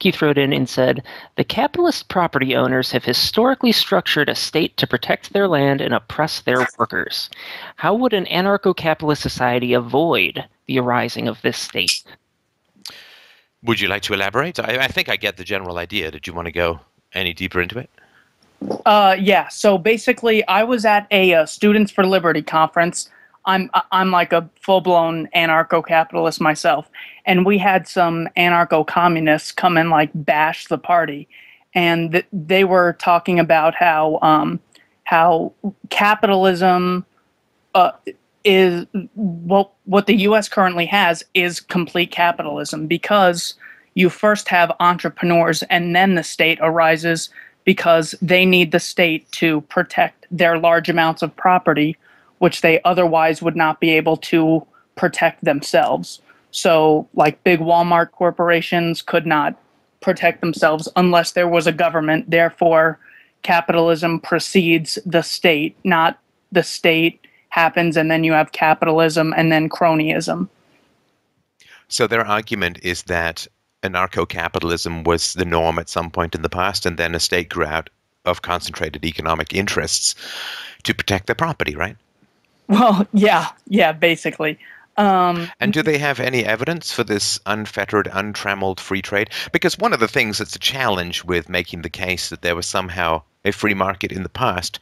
Keith wrote in and said, "The capitalist property owners have historically structured a state to protect their land and oppress their workers. How would an anarcho-capitalist society avoid the arising of this state?" Would you like to elaborate? I think I get the general idea. Did you want to go any deeper into it? Yeah. So basically, I was at a Students for Liberty conference. I'm like a full-blown anarcho-capitalist myself, and we had some anarcho-communists come and like bash the party, and they were talking about how capitalism is what the U.S. currently has is complete capitalism, because you first have entrepreneurs and then the state arises because they need the state to protect their large amounts of property, which they otherwise would not be able to protect themselves. So, like big Walmart corporations could not protect themselves unless there was a government. Therefore, capitalism precedes the state, not the state happens and then you have capitalism and then cronyism. So their argument is that anarcho-capitalism was the norm at some point in the past, and then a state grew out of concentrated economic interests to protect their property, right? Well, yeah, basically. And do they have any evidence for this unfettered, untrammeled free trade? Because one of the things that's a challenge with making the case that there was somehow a free market in the past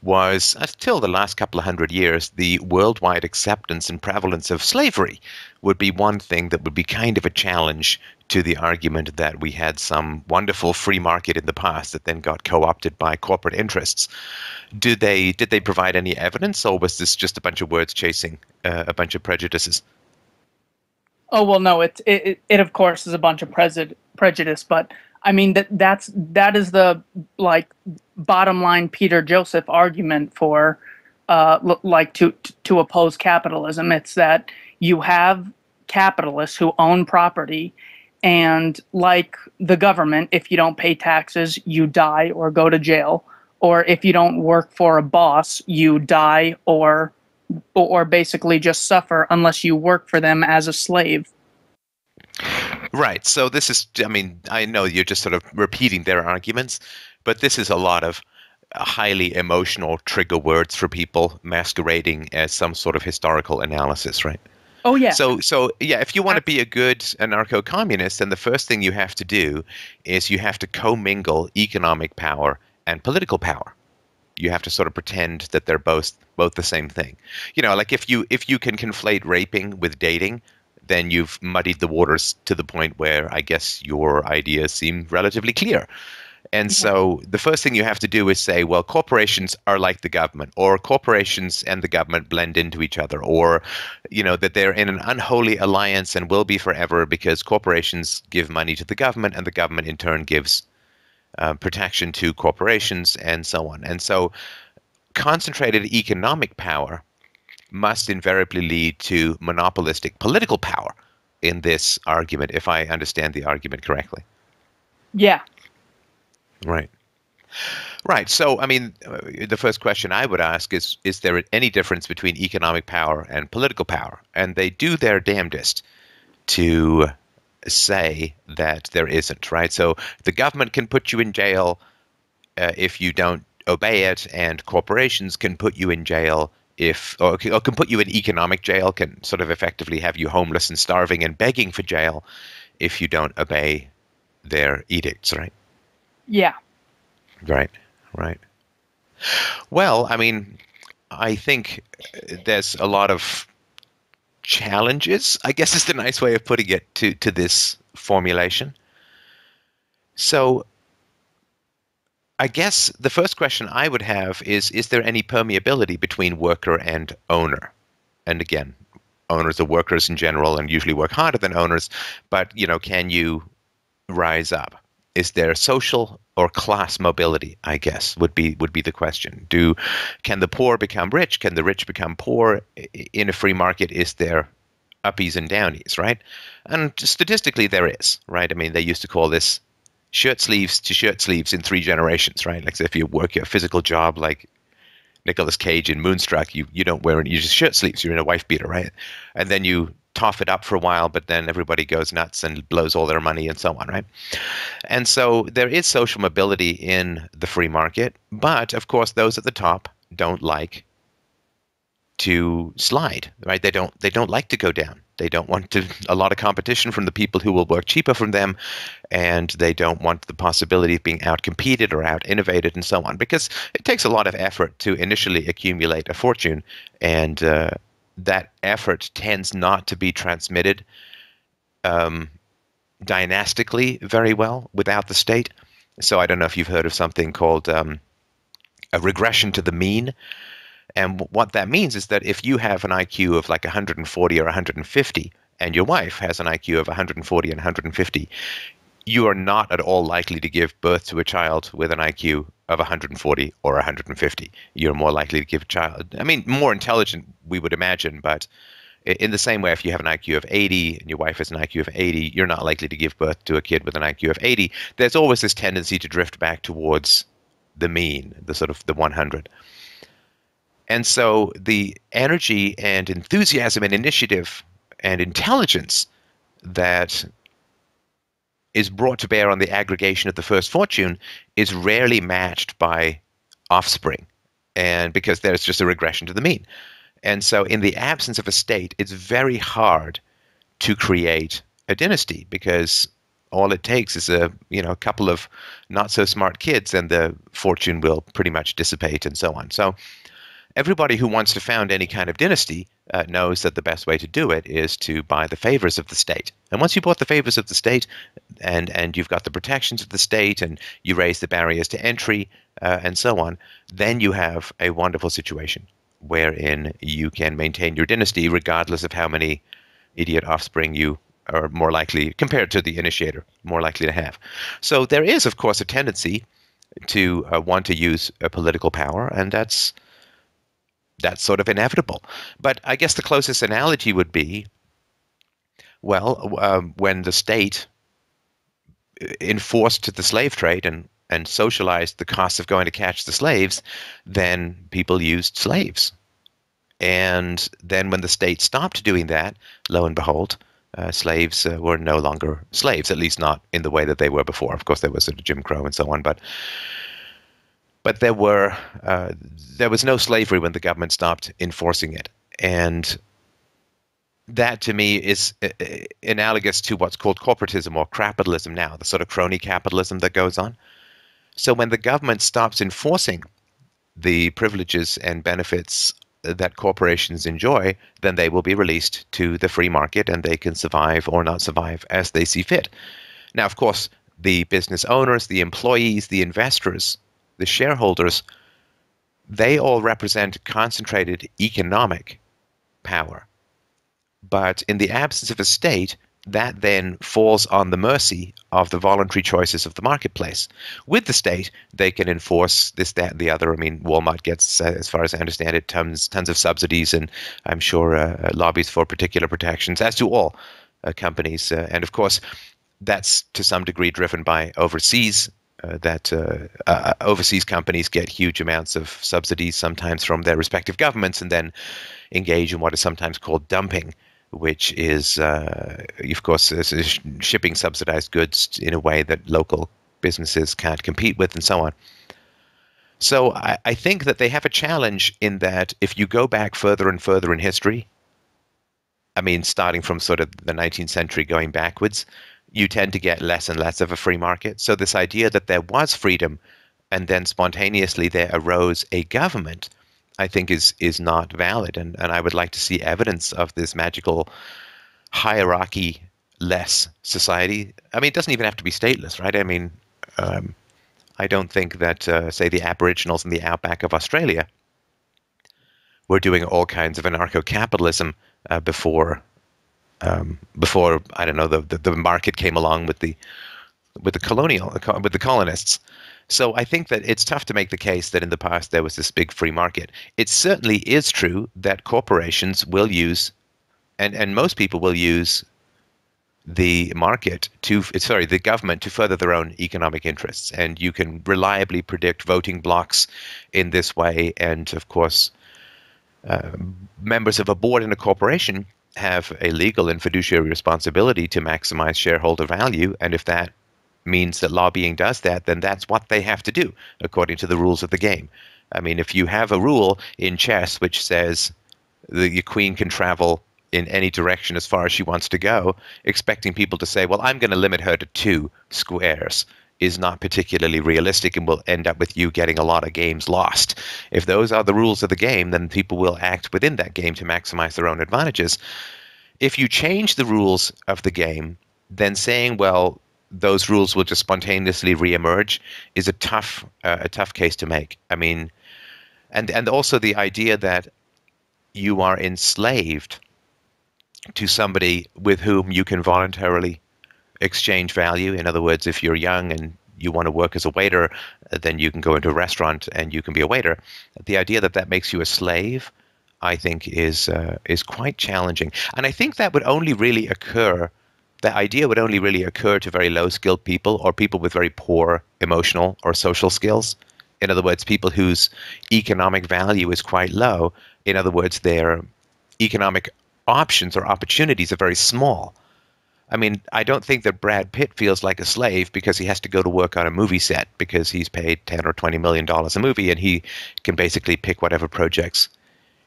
was, until the last couple of hundred years, the worldwide acceptance and prevalence of slavery would be one thing that would be kind of a challenge to the argument that we had some wonderful free market in the past that then got co-opted by corporate interests. Did they provide any evidence, or was this just a bunch of words chasing a bunch of prejudices? Oh, well, no, it of course is a bunch of prejudice, but I mean that is the like bottom line Peter Joseph argument for like to oppose capitalism. It's that you have capitalists who own property, and like the government, if you don't pay taxes, you die or go to jail. Or if you don't work for a boss, you die or basically just suffer unless you work for them as a slave. Right. So this is, I mean, I know you're just sort of repeating their arguments, but this is a lot of highly emotional trigger words for people masquerading as some sort of historical analysis, right? Oh, yeah. So yeah, if you want to be a good anarcho-communist, then the first thing you have to do is you have to commingle economic power and political power. You have to sort of pretend that they're both the same thing. You know, like if you can conflate raping with dating, then you've muddied the waters to the point where I guess your ideas seem relatively clear. And so the first thing you have to do is say, well, corporations are like the government, or corporations and the government blend into each other, or, you know, that they're in an unholy alliance and will be forever because corporations give money to the government and the government in turn gives protection to corporations and so on. And so concentrated economic power must invariably lead to monopolistic political power in this argument, if I understand the argument correctly. Yeah. Right. Right. So, I mean, the first question I would ask is there any difference between economic power and political power? And they do their damnedest to say that there isn't, right? So the government can put you in jail if you don't obey it, and corporations can put you in jail or can put you in economic jail, can sort of effectively have you homeless and starving and begging for jail if you don't obey their edicts, right? Yeah. Right. Well, I mean, I think there's a lot of challenges, I guess is the nice way of putting it, to this formulation. So I guess the first question I would have is there any permeability between worker and owner? And again, owners are workers in general and usually work harder than owners, but, you know, can you rise up? Is there social or class mobility, I guess, would be the question. Can the poor become rich? Can the rich become poor? In a free market, is there uppies and downies, right? And statistically, there is, right? I mean, they used to call this shirt sleeves to shirt sleeves in 3 generations, right? Like, so if you work a physical job like Nicolas Cage in Moonstruck, you don't wear any, you just shirt sleeves. You're in a wife beater, right? And then you tough it up for a while, but then everybody goes nuts and blows all their money and so on, right? And so there is social mobility in the free market, but of course those at the top don't like to slide, right? They don't like to go down. They don't want a lot of competition from the people who will work cheaper from them, and they don't want the possibility of being out-competed or out-innovated and so on, because it takes a lot of effort to initially accumulate a fortune, and that effort tends not to be transmitted dynastically very well without the state. So I don't know if you've heard of something called a regression to the mean. And what that means is that if you have an IQ of like 140 or 150, and your wife has an IQ of 140 and 150, you are not at all likely to give birth to a child with an IQ of 140 or 150. You're more likely to give a child, I mean, more intelligent, we would imagine, but in the same way, if you have an IQ of 80 and your wife has an IQ of 80, you're not likely to give birth to a kid with an IQ of 80. There's always this tendency to drift back towards the mean, the sort of the 100. And so the energy and enthusiasm and initiative and intelligence that is brought to bear on the aggregation of the first fortune is rarely matched by offspring, and because there's just a regression to the mean. And so in the absence of a state, it's very hard to create a dynasty, because all it takes is a couple of not so smart kids and the fortune will pretty much dissipate and so on. So everybody who wants to found any kind of dynasty knows that the best way to do it is to buy the favors of the state. And once you bought the favors of the state, and you've got the protections of the state, and you raise the barriers to entry, and so on, then you have a wonderful situation wherein you can maintain your dynasty regardless of how many idiot offspring you are more likely, compared to the initiator, more likely to have. So there is, of course, a tendency to want to use political power, and that's sort of inevitable. But I guess the closest analogy would be, well, when the state enforced the slave trade and socialized the costs of going to catch the slaves, then people used slaves. And then when the state stopped doing that, lo and behold, slaves were no longer slaves, at least not in the way that they were before. Of course, there was sort of Jim Crow and so on, but there was no slavery when the government stopped enforcing it. And that, to me, is analogous to what's called corporatism or capitalism now, the sort of crony capitalism that goes on. So when the government stops enforcing the privileges and benefits that corporations enjoy, then they will be released to the free market, and they can survive or not survive as they see fit. Now, of course, the business owners, the employees, the investors, the shareholders, they all represent concentrated economic power. But in the absence of a state, that then falls on the mercy of the voluntary choices of the marketplace. With the state, they can enforce this, that, and the other. I mean, Walmart gets, as far as I understand it, tons of subsidies, and I'm sure lobbies for particular protections, as do all companies. And of course, that's to some degree driven by overseas. Overseas companies get huge amounts of subsidies, sometimes from their respective governments, and then engage in what is sometimes called dumping, which is, of course, is shipping subsidized goods in a way that local businesses can't compete with, and so on. So I think that they have a challenge in that if you go back further and further in history, I mean, starting from sort of the 19th century going backwards, you tend to get less and less of a free market. So this idea that there was freedom and then spontaneously there arose a government, I think is not valid. And I would like to see evidence of this magical hierarchy-less society. I mean, it doesn't even have to be stateless, right? I mean, I don't think that, say, the Aboriginals in the outback of Australia were doing all kinds of anarcho-capitalism before I don't know, the market came along with the colonists. So I think that it's tough to make the case that in the past there was this big free market. It certainly is true that corporations will use, and most people will use the government to further their own economic interests. And you can reliably predict voting blocks in this way. And of course, members of a board in a corporation have a legal and fiduciary responsibility to maximize shareholder value, and if that means that lobbying does that, then that's what they have to do according to the rules of the game. I mean, if you have a rule in chess which says the queen can travel in any direction as far as she wants to go, expecting people to say, well, I'm going to limit her to 2 squares, is not particularly realistic and will end up with you getting a lot of games lost. If those are the rules of the game, then people will act within that game to maximize their own advantages. If you change the rules of the game, then saying, well, those rules will just spontaneously reemerge is a tough case to make. I mean, and also the idea that you are enslaved to somebody with whom you can voluntarily exchange value. In other words, if you're young and you want to work as a waiter, then you can go into a restaurant and you can be a waiter. The idea that that makes you a slave, I think, is quite challenging. And I think that would only really occur, that idea would only really occur to very low-skilled people or people with very poor emotional or social skills. In other words, people whose economic value is quite low. In other words, their economic options or opportunities are very small. I mean, I don't think that Brad Pitt feels like a slave because he has to go to work on a movie set because he's paid $10 or $20 million a movie, and he can basically pick whatever projects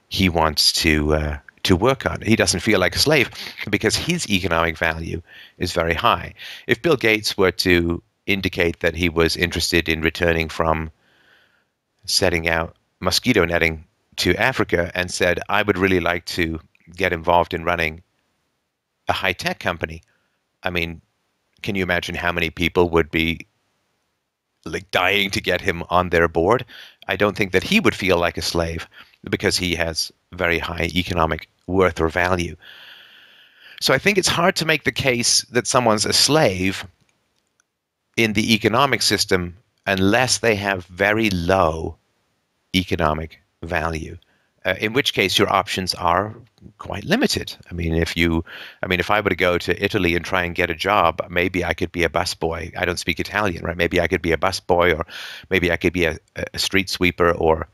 he wants to work on. He doesn't feel like a slave because his economic value is very high. If Bill Gates were to indicate that he was interested in returning from setting out mosquito netting to Africa and said, I would really like to get involved in running a high-tech company, I mean, can you imagine how many people would be like dying to get him on their board? I don't think that he would feel like a slave because he has very high economic worth or value. So I think it's hard to make the case that someone's a slave in the economic system unless they have very low economic value. In which case your options are quite limited. I mean, if I were to go to Italy and try and get a job, maybe I could be a busboy. I don't speak Italian, right? Maybe I could be a busboy, or maybe I could be a street sweeper or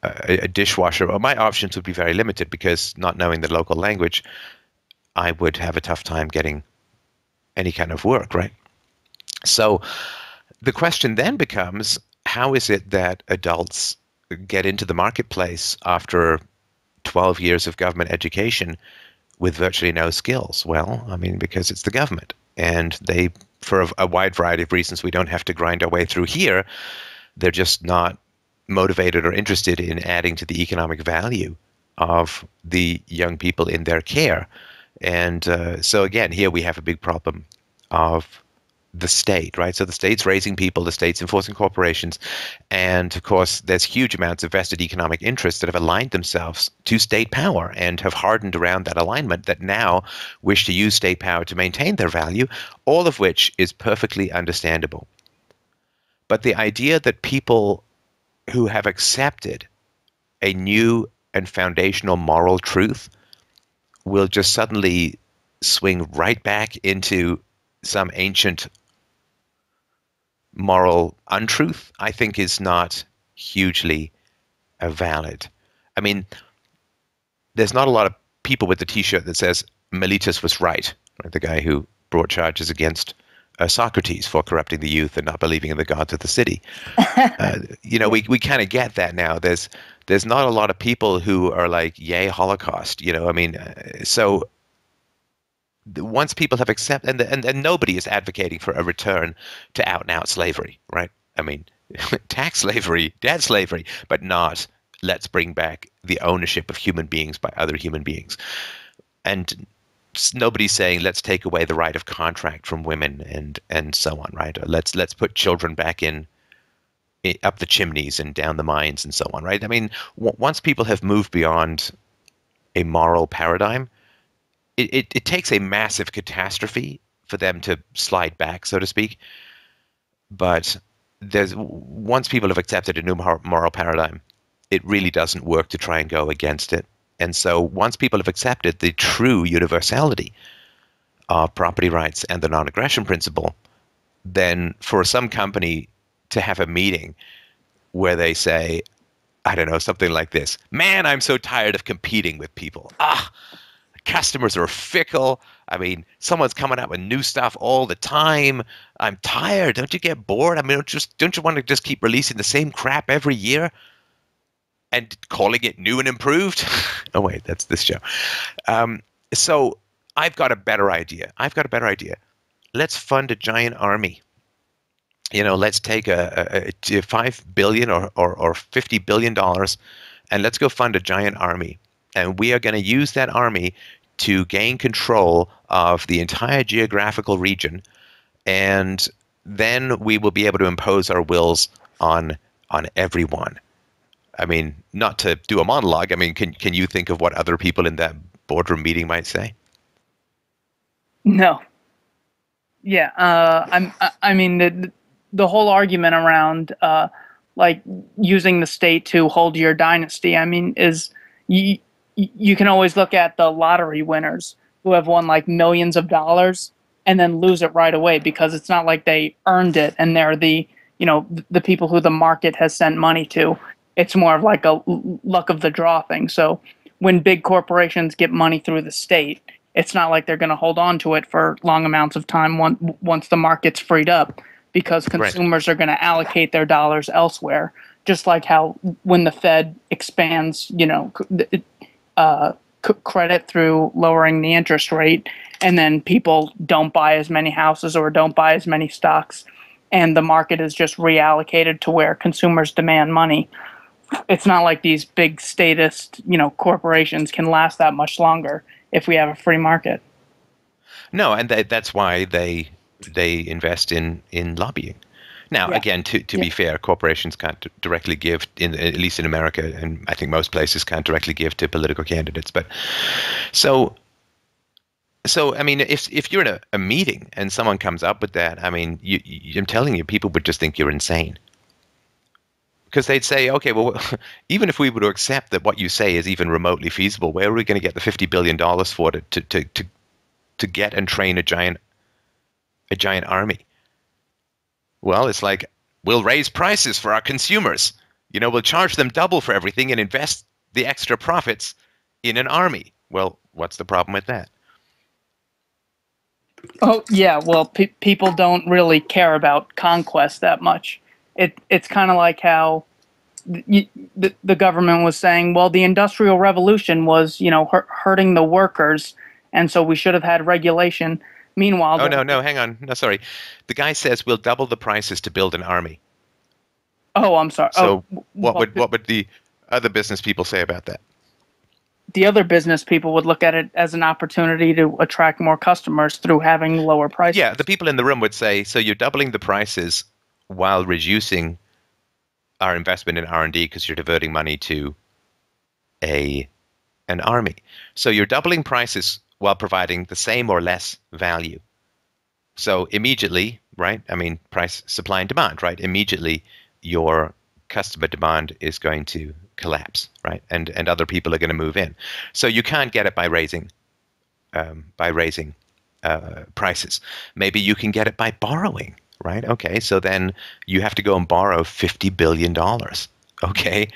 a dishwasher. Or my options would be very limited because not knowing the local language, I would have a tough time getting any kind of work, right? So the question then becomes, how is it that adults get into the marketplace after 12 years of government education with virtually no skills? Well, I mean, because it's the government. And they, for a wide variety of reasons we don't have to grind our way through here, they're just not motivated or interested in adding to the economic value of the young people in their care. And so again, here we have a big problem of the state, right? So the state's raising people, the state's enforcing corporations, and of course there's huge amounts of vested economic interests that have aligned themselves to state power and have hardened around that alignment that now wish to use state power to maintain their value, all of which is perfectly understandable. But the idea that people who have accepted a new and foundational moral truth will just suddenly swing right back into some ancient moral untruth, I think is not hugely valid. I mean, there's not a lot of people with the T-shirt that says Meletus was right, the guy who brought charges against Socrates for corrupting the youth and not believing in the gods of the city. We kind of get that now. There's not a lot of people who are like, yay, Holocaust. So once people have accepted, and nobody is advocating for a return to out-and-out slavery, right? I mean, tax slavery, debt slavery, but not let's bring back the ownership of human beings by other human beings. And nobody's saying let's take away the right of contract from women and so on, right? Or let's put children back in up the chimneys and down the mines and so on, right? I mean, once people have moved beyond a moral paradigm, it takes a massive catastrophe for them to slide back, so to speak. But once people have accepted a new moral paradigm, it really doesn't work to try and go against it. And so once people have accepted the true universality of property rights and the non-aggression principle, then for some company to have a meeting where they say, I don't know, something like this, man, I'm so tired of competing with people. customers are fickle. I mean, someone's coming out with new stuff all the time. I'm tired. Don't you get bored? I mean, don't you want to just keep releasing the same crap every year and calling it new and improved? Oh, wait, that's this show. So I've got a better idea. Let's fund a giant army. Let's take a $5 billion or $50 billion and let's go fund a giant army. And we are going to use that army to gain control of the entire geographical region. And then we will be able to impose our wills on everyone. I mean, not to do a monologue. I mean, can you think of what other people in that boardroom meeting might say? No. Yeah. I mean, the whole argument around like using the state to hold your dynasty, I mean, is you can always look at the lottery winners who have won like millions of dollars and then lose it right away because it's not like they earned it and they're the people who the market has sent money to. It's more of like a luck of the draw thing. So when big corporations get money through the state, it's not like they're going to hold on to it for long amounts of time once the market's freed up, because consumers are going to allocate their dollars elsewhere. Just like how when the Fed expands, credit through lowering the interest rate, and then people don't buy as many houses or don't buy as many stocks, and the market is just reallocated to where consumers demand money. It's not like these big statist, corporations can last that much longer if we have a free market. No, and that's why they invest in lobbying. Now, again, to be fair, corporations can't directly give, at least in America, and I think most places can't directly give to political candidates. But so I mean, if you're in a meeting and someone comes up with that, I mean, I'm telling you, people would just think you're insane. Because they'd say, okay, well, even if we were to accept that what you say is even remotely feasible, where are we going to get the $50 billion for to get and train a giant army? Well, it's like, we'll raise prices for our consumers. We'll charge them double for everything and invest the extra profits in an army. Well, what's the problem with that? Oh, yeah. Well, people don't really care about conquest that much. It's kind of like how the government was saying, well, the Industrial Revolution was, hurting the workers, and so we should have had regulation. Meanwhile, no, hang on. No, sorry. The guy says we'll double the prices to build an army. Oh, I'm sorry. So what would the other business people say about that? The other business people would look at it as an opportunity to attract more customers through having lower prices. Yeah, the people in the room would say, so you're doubling the prices while reducing our investment in R&D because you're diverting money to an army. So you're doubling prices while providing the same or less value. So immediately, right? I mean, price, supply and demand, right? Immediately, your customer demand is going to collapse, right? And other people are going to move in. So you can't get it by raising prices. Maybe you can get it by borrowing, right? Okay, so then you have to go and borrow $50 billion, okay?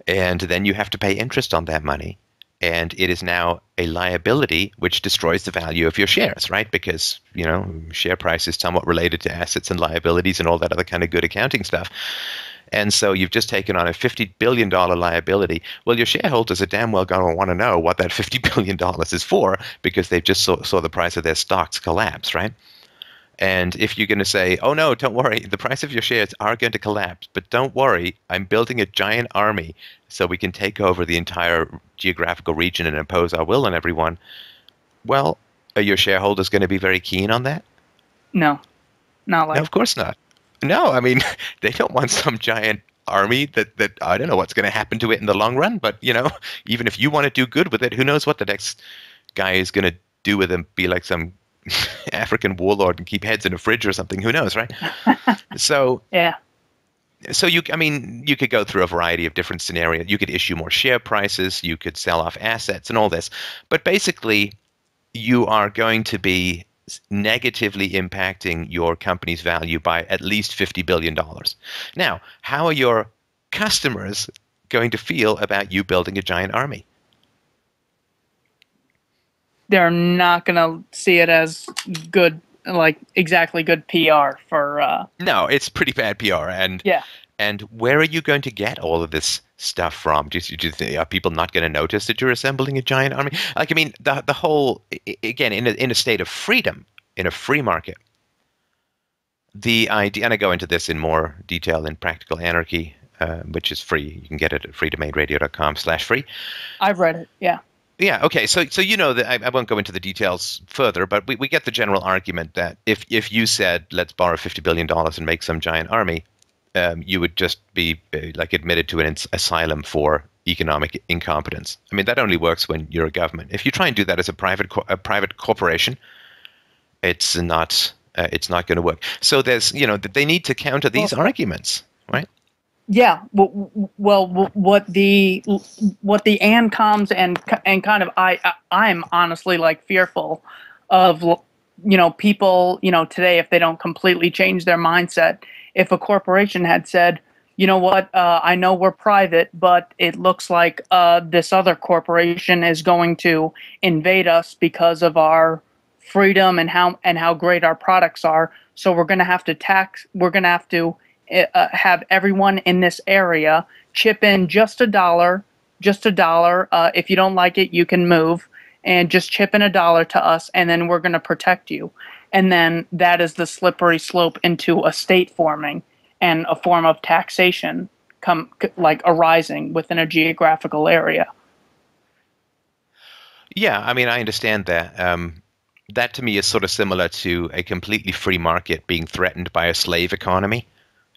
And then you have to pay interest on that money. And it is now a liability which destroys the value of your shares, right? Because, share price is somewhat related to assets and liabilities and all that other kind of good accounting stuff. And so you've just taken on a $50 billion liability. Well, your shareholders are damn well going to want to know what that $50 billion is for, because they've just saw the price of their stocks collapse, right? And if you're going to say, oh, no, don't worry, the price of your shares are going to collapse, but don't worry, I'm building a giant army so we can take over the entire geographical region and impose our will on everyone. Well, are your shareholders going to be very keen on that? No, not like. No, of course not. No, I mean, they don't want some giant army that I don't know what's going to happen to it in the long run. But, even if you want to do good with it, who knows what the next guy is going to do with them, be like some African warlord and keep heads in a fridge or something. Who knows, right? So yeah. So you could go through a variety of different scenarios. You could issue more share prices. You could sell off assets and all this. But basically, you are going to be negatively impacting your company's value by at least $50 billion. Now, how are your customers going to feel about you building a giant army? they're not going to see it as good, like exactly good PR for. No, it's pretty bad PR. Yeah. And where are you going to get all of this stuff from? Do you think, are people not going to notice that you're assembling a giant army? Like, I mean, the whole, again, in a state of freedom, in a free market, the idea, and I go into this in more detail in Practical Anarchy, which is free. You can get it at freedomainradio.com/free. I've read it. Yeah. Yeah. Okay. So you know that I won't go into the details further, but we get the general argument that if you said let's borrow $50 billion and make some giant army, you would just be like admitted to an asylum for economic incompetence. I mean, that only works when you're a government. If you try and do that as a private corporation, it's not going to work. So there's they need to counter these arguments, right? Yeah. Well, what the ANCOMs and kind of I'm honestly like fearful of people today, if they don't completely change their mindset. If a corporation had said, you know what, I know we're private, but it looks like this other corporation is going to invade us because of our freedom and how great our products are. So we're going to have to have everyone in this area chip in just a dollar. If you don't like it, you can move, and just chip in $1 to us, and then we're going to protect you. And then that is the slippery slope into a state forming and a form of taxation arising within a geographical area. Yeah, I mean, I understand that. That to me is sort of similar to a completely free market being threatened by a slave economy.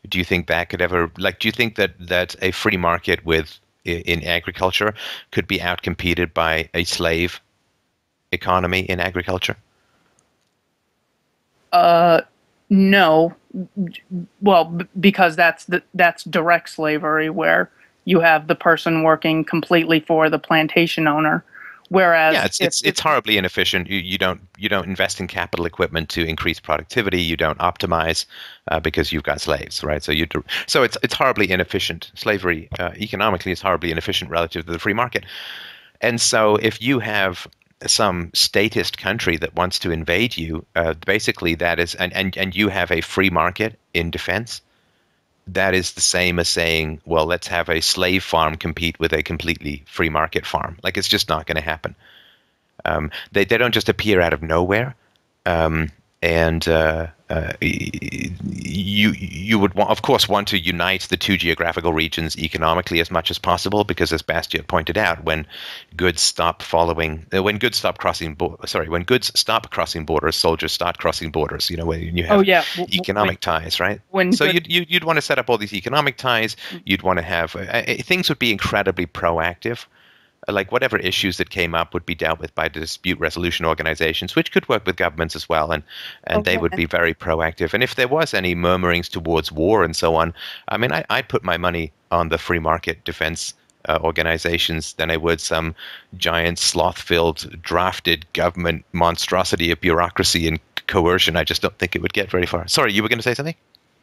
Do you think that could ever, do you think that a free market in agriculture could be outcompeted by a slave economy in agriculture? No. Well, because that's direct slavery, where you have the person working completely for the plantation owner. Whereas, yeah, it's horribly inefficient. You don't invest in capital equipment to increase productivity. You don't optimize because you've got slaves, right? So it's horribly inefficient. Slavery economically is horribly inefficient relative to the free market. And so if you have some statist country that wants to invade you, basically that is, and you have a free market in defense, that is the same as saying, well, let's have a slave farm compete with a completely free market farm. Like, it's just not going to happen. They don't just appear out of nowhere. You would, of course, want to unite the two geographical regions economically as much as possible, because, as Bastia pointed out, when goods stop crossing borders, soldiers start crossing borders. When you have economic ties, right? You'd want to set up all these economic ties. You'd want to have things would be incredibly proactive. Like, whatever issues that came up would be dealt with by dispute resolution organizations, which could work with governments as well, and they would be very proactive. And if there was any murmurings towards war and so on, I mean, I'd put my money on the free market defense organizations than I would some giant sloth-filled drafted government monstrosity of bureaucracy and coercion. I just don't think it would get very far. Sorry, you were going to say something?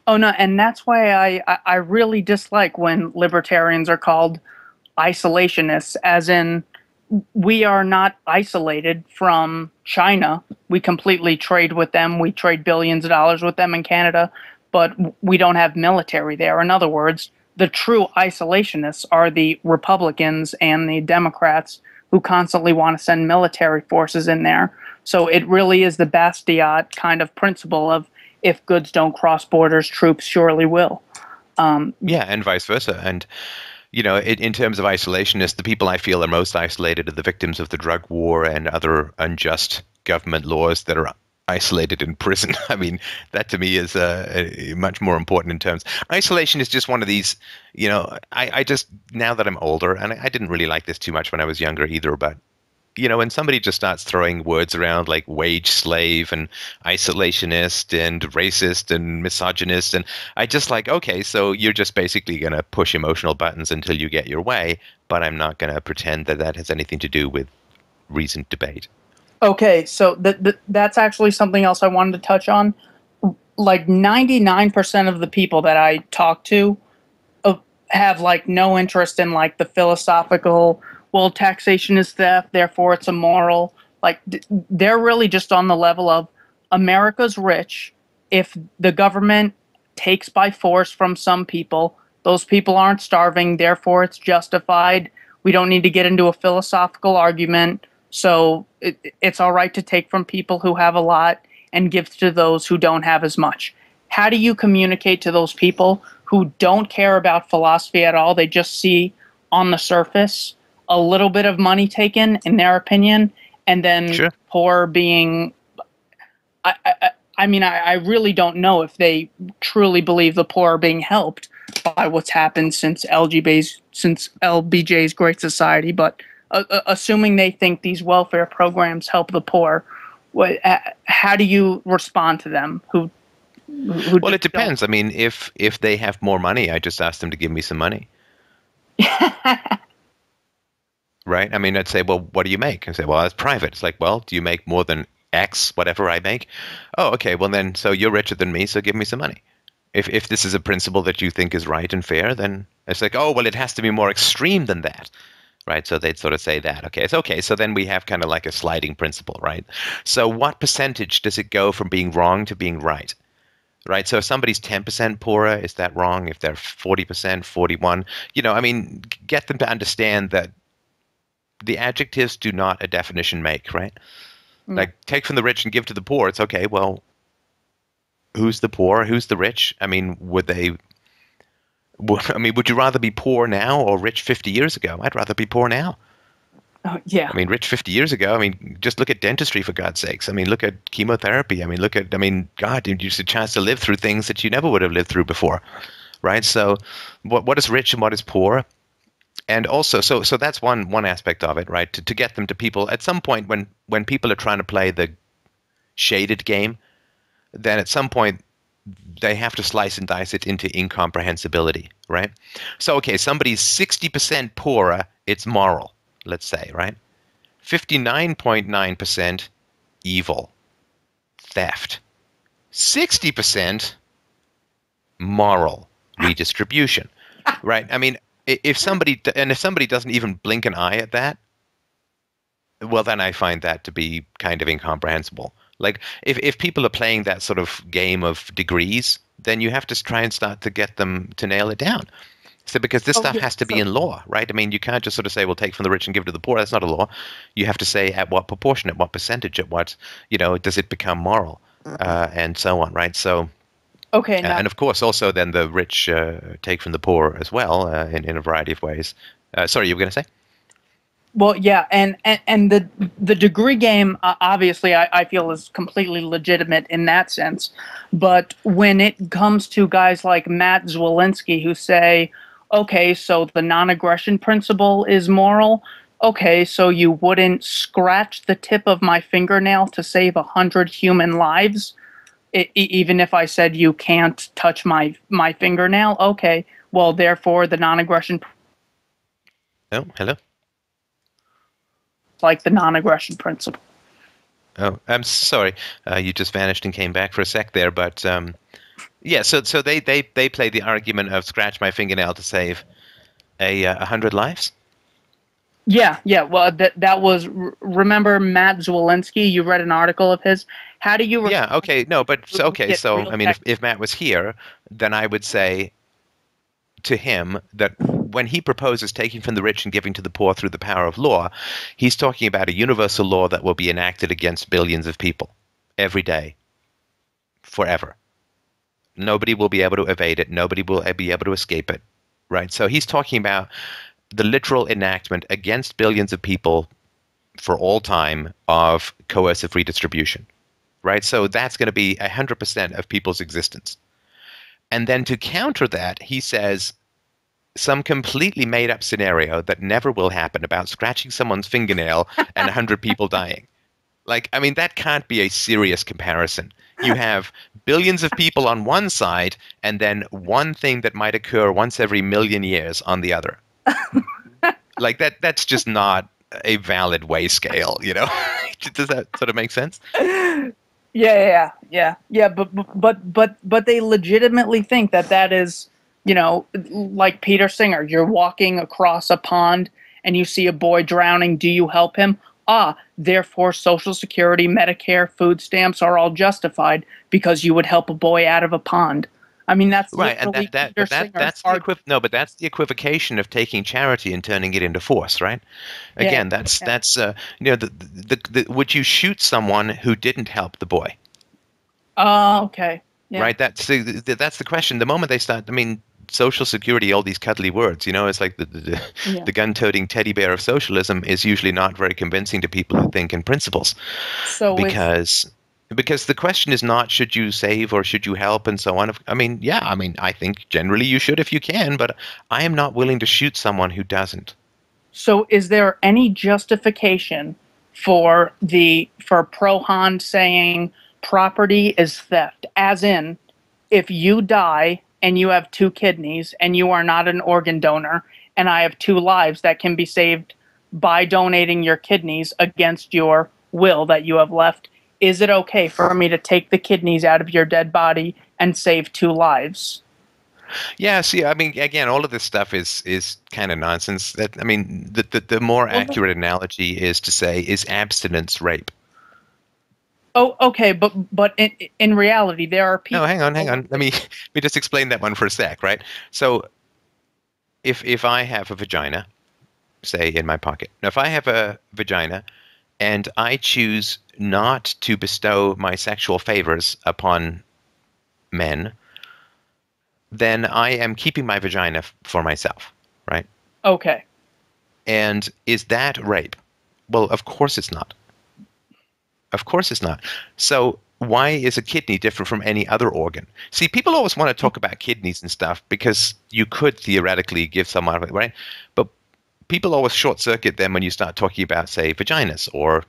Oh, no, and that's why I really dislike when libertarians are called isolationists, as in, we are not isolated from China. We completely trade with them. We trade billions of dollars with them in Canada, but we don't have military there. In other words, the true isolationists are the Republicans and the Democrats, who constantly want to send military forces in there. So it really is the Bastiat kind of principle of, if goods don't cross borders, troops surely will. Yeah, and vice versa. And in terms of isolationists, the people I feel are most isolated are the victims of the drug war and other unjust government laws that are isolated in prison. I mean, that to me is much more important in terms. Isolation is just one of these, I just, now that I'm older, and I didn't really like this too much when I was younger either, but when somebody just starts throwing words around like wage slave and isolationist and racist and misogynist, and I just like, okay, so you're just basically going to push emotional buttons until you get your way, but I'm not going to pretend that has anything to do with reasoned debate. Okay, so that's actually something else I wanted to touch on. Like 99% of the people that I talk to have like no interest in like the philosophical, well, taxation is theft, therefore it's immoral. Like they're really just on the level of America's rich. If the government takes by force from some people, those people aren't starving, therefore it's justified. We don't need to get into a philosophical argument. So it's all right to take from people who have a lot and give to those who don't have as much. How do you communicate to those people who don't care about philosophy at all? They just see on the surface a little bit of money taken, in their opinion, and then Sure. poor being. I mean, I really don't know if they truly believe the poor are being helped by what's happened since LBJ's Great Society. But assuming they think these welfare programs help the poor, how do you respond to them? Well, it depends. I mean, if they have more money, I just ask them to give me some money. Right? I mean, I'd say, well, what do you make? I say, well, that's private. It's like, well, do you make more than X, whatever I make? Oh, okay. Well, then, so you're richer than me, so give me some money. If this is a principle that you think is right and fair, then it's like, oh, well, it has to be more extreme than that. Right? So they'd sort of say that. Okay, it's okay. So then we have kind of like a sliding principle, right? So what percentage does it go from being wrong to being right? Right? So if somebody's 10% poorer, is that wrong? If they're 40%, 41, I mean, get them to understand that the adjectives do not a definition make, right? Mm. Like, take from the rich and give to the poor. It's okay. Well, who's the poor? Who's the rich? I mean, would you rather be poor now or rich 50 years ago? I'd rather be poor now. Yeah. I mean, rich 50 years ago, I mean, just look at dentistry, for God's sakes. I mean, look at chemotherapy. I mean, God, you just a chance to live through things that you never would have lived through before, right? So what is rich and what is poor? And also, so that's one aspect of it, right? To get them to people, at some point when people are trying to play the shaded game, then at some point they have to slice and dice it into incomprehensibility, right? So, okay, somebody's 60% poorer, it's moral, let's say, right? 59.9% evil, theft. 60% moral, redistribution, right? I mean, if somebody doesn't even blink an eye at that, well, then I find that to be kind of incomprehensible. Like, if people are playing that sort of game of degrees, then you have to try and start to get them to nail it down. So because this stuff has to be in law, right? I mean, you can't just sort of say, well, take from the rich and give to the poor. That's not a law. You have to say at what proportion, at what percentage, at what, does it become moral, and so on, right? So, okay, now, and of course, also then the rich take from the poor as well in a variety of ways. Sorry, you were going to say? well, yeah, and the degree game, obviously, I feel is completely legitimate in that sense. But when it comes to guys like Matt Zwolinski who say, okay, so the non-aggression principle is moral. Okay, so you wouldn't scratch the tip of my fingernail to save 100 human lives, even if I said you can't touch my fingernail. Okay, well, therefore, the non-aggression. Oh, hello. Like the non-aggression principle. Oh, I'm sorry. You just vanished and came back for a sec there, but yeah. So they play the argument of scratch my fingernail to save 100 lives. Yeah. Well, that was. Remember Matt Zwolinski? You read an article of his. How do you? Yeah. Okay. No, but okay. So real I mean, if Matt was here, then I would say to him that when he proposes taking from the rich and giving to the poor through the power of law, he's talking about a universal law that will be enacted against billions of people every day, forever. Nobody will be able to evade it. Nobody will be able to escape it, right? So he's talking about the literal enactment against billions of people for all time of coercive redistribution, right? So that's going to be 100% of people's existence. And then to counter that, he says some completely made-up scenario that never will happen about scratching someone's fingernail and 100 people dying. Like, I mean, that can't be a serious comparison. You have billions of people on one side and then one thing that might occur once every million years on the other. Like, that's just not a valid weigh scale, Does that sort of make sense? Yeah. But they legitimately think that is, like Peter Singer. You're walking across a pond and you see a boy drowning. Do you help him? therefore Social Security, Medicare, food stamps are all justified because you would help a boy out of a pond. I mean, that's Right, and literally Peter Singer's that's the argument. but that's the equivocation of taking charity and turning it into force, right? Yeah, Again, that's yeah. would you shoot someone who didn't help the boy? Oh, okay. Yeah. Right? That's the question. The moment they start, I mean, Social Security, all these cuddly words, it's like Yeah. the gun-toting teddy bear of socialism is usually not very convincing to people who think in principles, So if because the question is not should you save or should you help and so on. I think generally you should if you can, but I am not willing to shoot someone who doesn't. So is there any justification for Prohan saying property is theft? As in, if you die and you have two kidneys and you are not an organ donor, and I have two lives that can be saved by donating your kidneys against your will that you have left, is it okay for me to take the kidneys out of your dead body and save two lives? Yeah, see, I mean, again, all of this stuff is kind of nonsense. The more Well, accurate analogy is to say, is abstinence rape? oh, okay, but in reality, there are No, people. hang on. Let me just explain that one for a sec, right? So, if I have a vagina, say in my pocket, now if I have a vagina and I choose not to bestow my sexual favors upon men, then I am keeping my vagina for myself, right? Okay. And is that rape? Well, of course it's not. Of course it's not. So why is a kidney different from any other organ? See, people always want to talk about kidneys and stuff because you could theoretically give someone, right? But people always short circuit them when you start talking about, say, vaginas or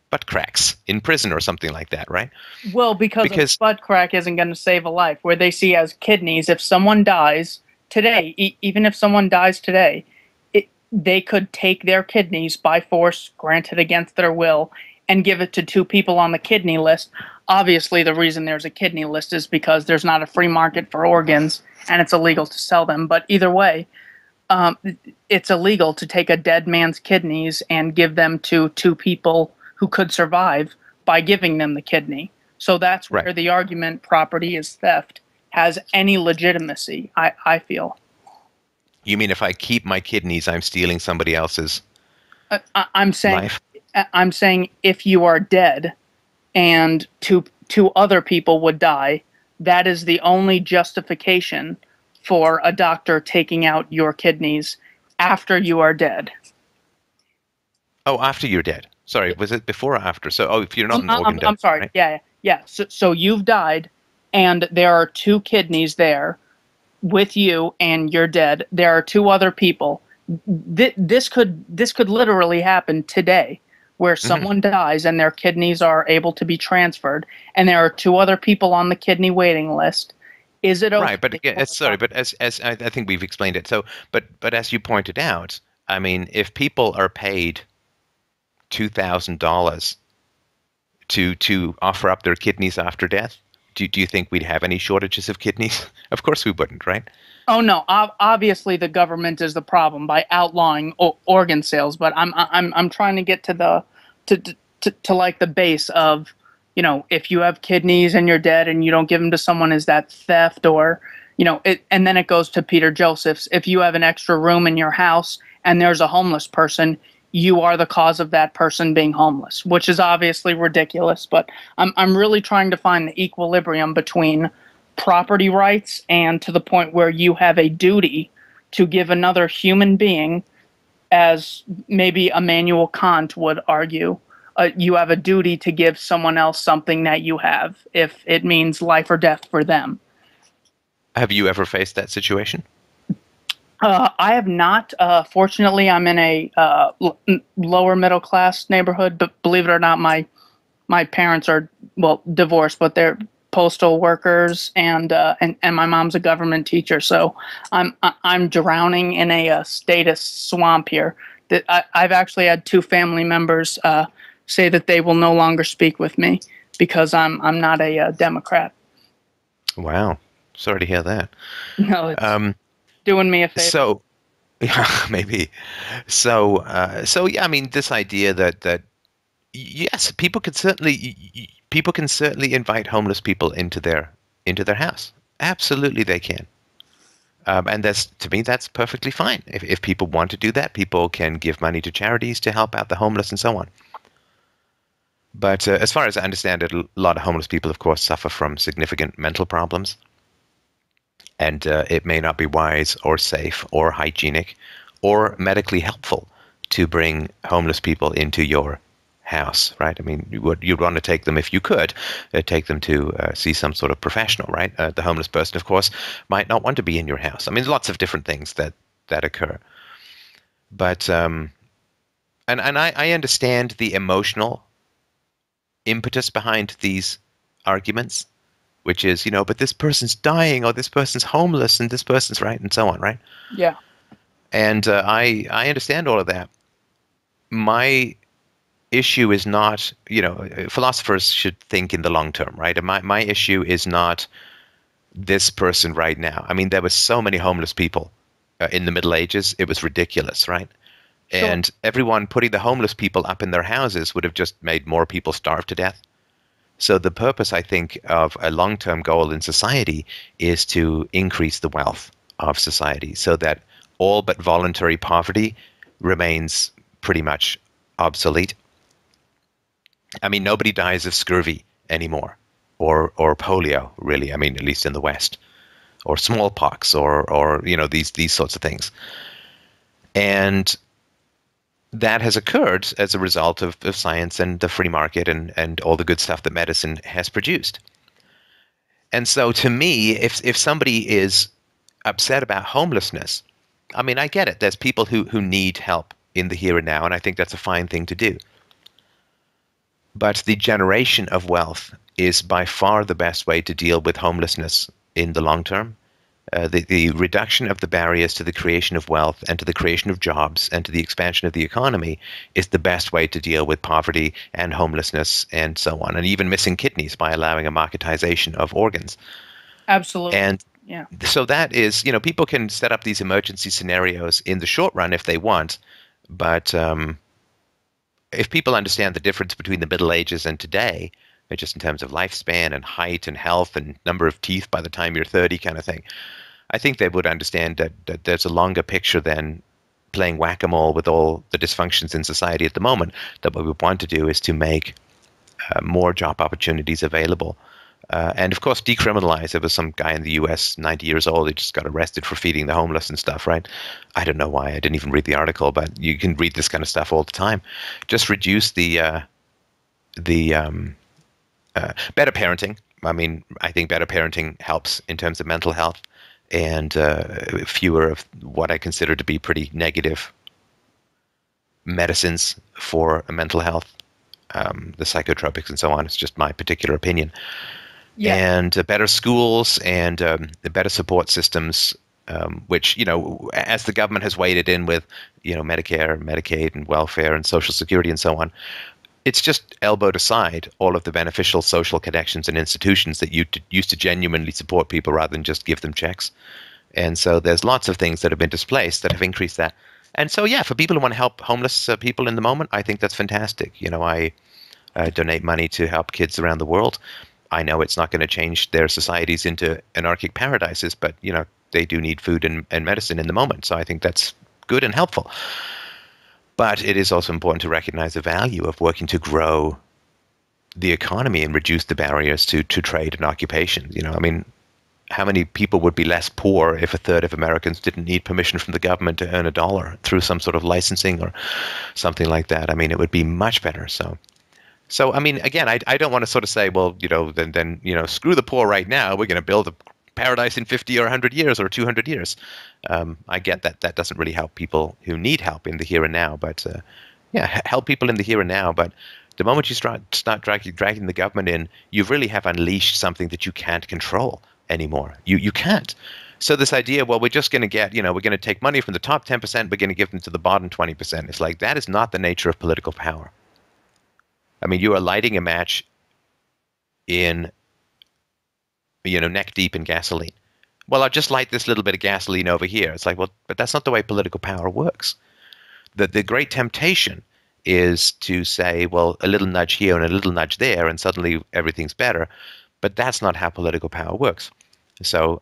butt cracks in prison or something like that, right? Well, because a Because butt crack isn't going to save a life. Where they see as kidneys, if someone dies today, even if someone dies today, they could take their kidneys by force, granted against their will, and give it to two people on the kidney list. Obviously, the reason there's a kidney list is because there's not a free market for organs and it's illegal to sell them. But either way, um, it's illegal to take a dead man's kidneys and give them to two people who could survive by giving them the kidney. So that's right. where the argument property is theft has any legitimacy, I feel. You mean if I keep my kidneys, I'm stealing somebody else's I'm saying life? I'm saying if you are dead and two other people would die, that is the only justification for a doctor taking out your kidneys after you are dead. Oh, after you're dead. Sorry, was it before or after? So, if you're not an organ donor, I'm sorry. right? Yeah. So you've died, and there are two kidneys there with you, and you're dead. There are two other people. This could literally happen today, where someone dies and their kidneys are able to be transferred, and there are two other people on the kidney waiting list. Is it okay? Right, but again, sorry, but as I think we've explained it. So, but as you pointed out, I mean, if people are paid $2,000 to offer up their kidneys after death, do you think we'd have any shortages of kidneys? Of course we wouldn't, right? Oh no! Obviously, the government is the problem by outlawing organ sales. But I'm trying to get to the to like the base of, if you have kidneys and you're dead and you don't give them to someone, is that theft? Or and then it goes to Peter Joseph's. If you have an extra room in your house and there's a homeless person, you are the cause of that person being homeless, which is obviously ridiculous. But I'm really trying to find the equilibrium between property rights and to the point where you have a duty to give another human being, as maybe Immanuel Kant would argue, you have a duty to give someone else something that you have, if it means life or death for them. Have you ever faced that situation? I have not. Fortunately, I'm in a lower middle class neighborhood, but believe it or not, my parents are, well, divorced, but they're postal workers, and my mom's a government teacher. So I'm drowning in a status swamp here. That I've actually had two family members say that they will no longer speak with me because I'm not a Democrat. Wow, sorry to hear that. No, it's doing me a favor. So, yeah, maybe. So yeah, I mean, this idea that Yes, people can certainly invite homeless people into their house. Absolutely, they can. And that's, to me, that's perfectly fine. If people want to do that, people can give money to charities to help out the homeless and so on. But as far as I understand it, a lot of homeless people, of course, suffer from significant mental problems. And it may not be wise or safe or hygienic or medically helpful to bring homeless people into your house, right? I mean, you'd want to take them, if you could, take them to see some sort of professional, right? The homeless person, of course, might not want to be in your house. I mean, lots of different things that occur. But and I understand the emotional impetus behind these arguments, which is, but this person's dying, or this person's homeless, and this person's right, and so on, right? Yeah. And I understand all of that. My issue is not, philosophers should think in the long term, right? And my issue is not this person right now. I mean, there were so many homeless people in the Middle Ages, it was ridiculous, right? Sure. And everyone putting the homeless people up in their houses would have just made more people starve to death. So the purpose, I think, of a long-term goal in society is to increase the wealth of society so that all but voluntary poverty remains pretty much obsolete. I mean, nobody dies of scurvy anymore, or polio, really. I mean, at least in the West, or smallpox, or these sorts of things. And that has occurred as a result of science and the free market and all the good stuff that medicine has produced. And so to me, if somebody is upset about homelessness, I mean, I get it. There's people who need help in the here and now, and I think that's a fine thing to do. But the generation of wealth is by far the best way to deal with homelessness in the long term. The reduction of the barriers to the creation of wealth and to the creation of jobs and to the expansion of the economy is the best way to deal with poverty and homelessness and so on, and even missing kidneys by allowing a marketization of organs. Absolutely. And Yeah. so that is, people can set up these emergency scenarios in the short run if they want, but if people understand the difference between the Middle Ages and today, just in terms of lifespan and height and health and number of teeth by the time you're 30 kind of thing, I think they would understand that there's a longer picture than playing whack-a-mole with all the dysfunctions in society at the moment, that what we want to do is to make more job opportunities available. And of course, decriminalize. There was some guy in the U.S., 90 years old, who just got arrested for feeding the homeless and stuff, right? I don't know why. I didn't even read the article, but you can read this kind of stuff all the time. Just reduce the better parenting. I mean, I think better parenting helps in terms of mental health, and fewer of what I consider to be pretty negative medicines for mental health, the psychotropics and so on. It's just my particular opinion. Yeah. And better schools and the better support systems, which, as the government has waded in with, Medicare, Medicaid, and welfare and Social Security and so on, it's just elbowed aside all of the beneficial social connections and institutions that used to genuinely support people rather than just give them checks. And so there's lots of things that have been displaced that have increased that. And so, yeah, for people who want to help homeless people in the moment, I think that's fantastic. I donate money to help kids around the world. I know it's not going to change their societies into anarchic paradises, but, they do need food and medicine in the moment. So I think that's good and helpful. But it is also important to recognize the value of working to grow the economy and reduce the barriers to trade and occupation. I mean, how many people would be less poor if a third of Americans didn't need permission from the government to earn $1 through some sort of licensing or something like that? I mean, it would be much better. So I mean, again, I don't want to sort of say, well, then screw the poor right now. We're going to build a paradise in 50 or 100 years or 200 years. I get that doesn't really help people who need help in the here and now, but help people in the here and now. But the moment you start dragging the government in, you really have unleashed something that you can't control anymore. You can't. So this idea, well, we're just going to get, we're going to take money from the top 10%, we're going to give them to the bottom 20%. It's like, that is not the nature of political power. I mean, you are lighting a match in, neck deep in gasoline. Well, I'll just light this little bit of gasoline over here. It's like, well, but that's not the way political power works. The great temptation is to say, well, a little nudge here and a little nudge there, and suddenly everything's better. But that's not how political power works. So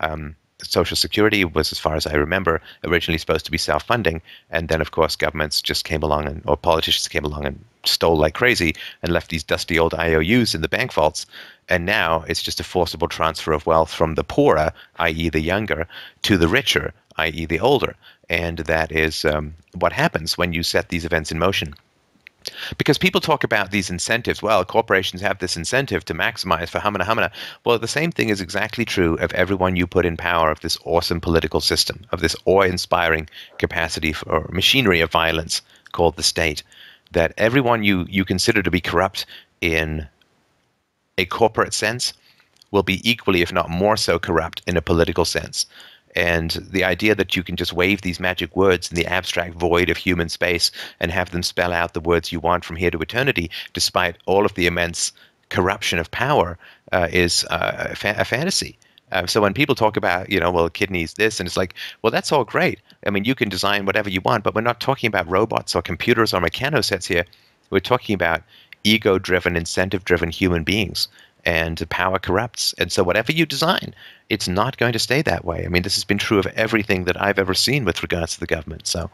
Social Security was, as far as I remember, originally supposed to be self-funding, and then, of course, governments just came along or politicians came along and stole like crazy and left these dusty old IOUs in the bank vaults. And now it's just a forcible transfer of wealth from the poorer, i.e. the younger, to the richer, i.e. the older. And that is what happens when you set these events in motion. Because people talk about these incentives. Well, corporations have this incentive to maximize for hamana hamana. Well, the same thing is exactly true of everyone you put in power of this awesome political system, of this awe-inspiring capacity for machinery of violence called the state, that everyone you consider to be corrupt in a corporate sense will be equally, if not more so, corrupt in a political sense. And the idea that you can just wave these magic words in the abstract void of human space and have them spell out the words you want from here to eternity, despite all of the immense corruption of power, is a fantasy. So when people talk about, well, kidneys this, and it's like, well, that's all great. I mean, you can design whatever you want, but we're not talking about robots or computers or mechanosets here. We're talking about ego-driven, incentive-driven human beings. And power corrupts. And so whatever you design, it's not going to stay that way. I mean, this has been true of everything that I've ever seen with regards to the government. So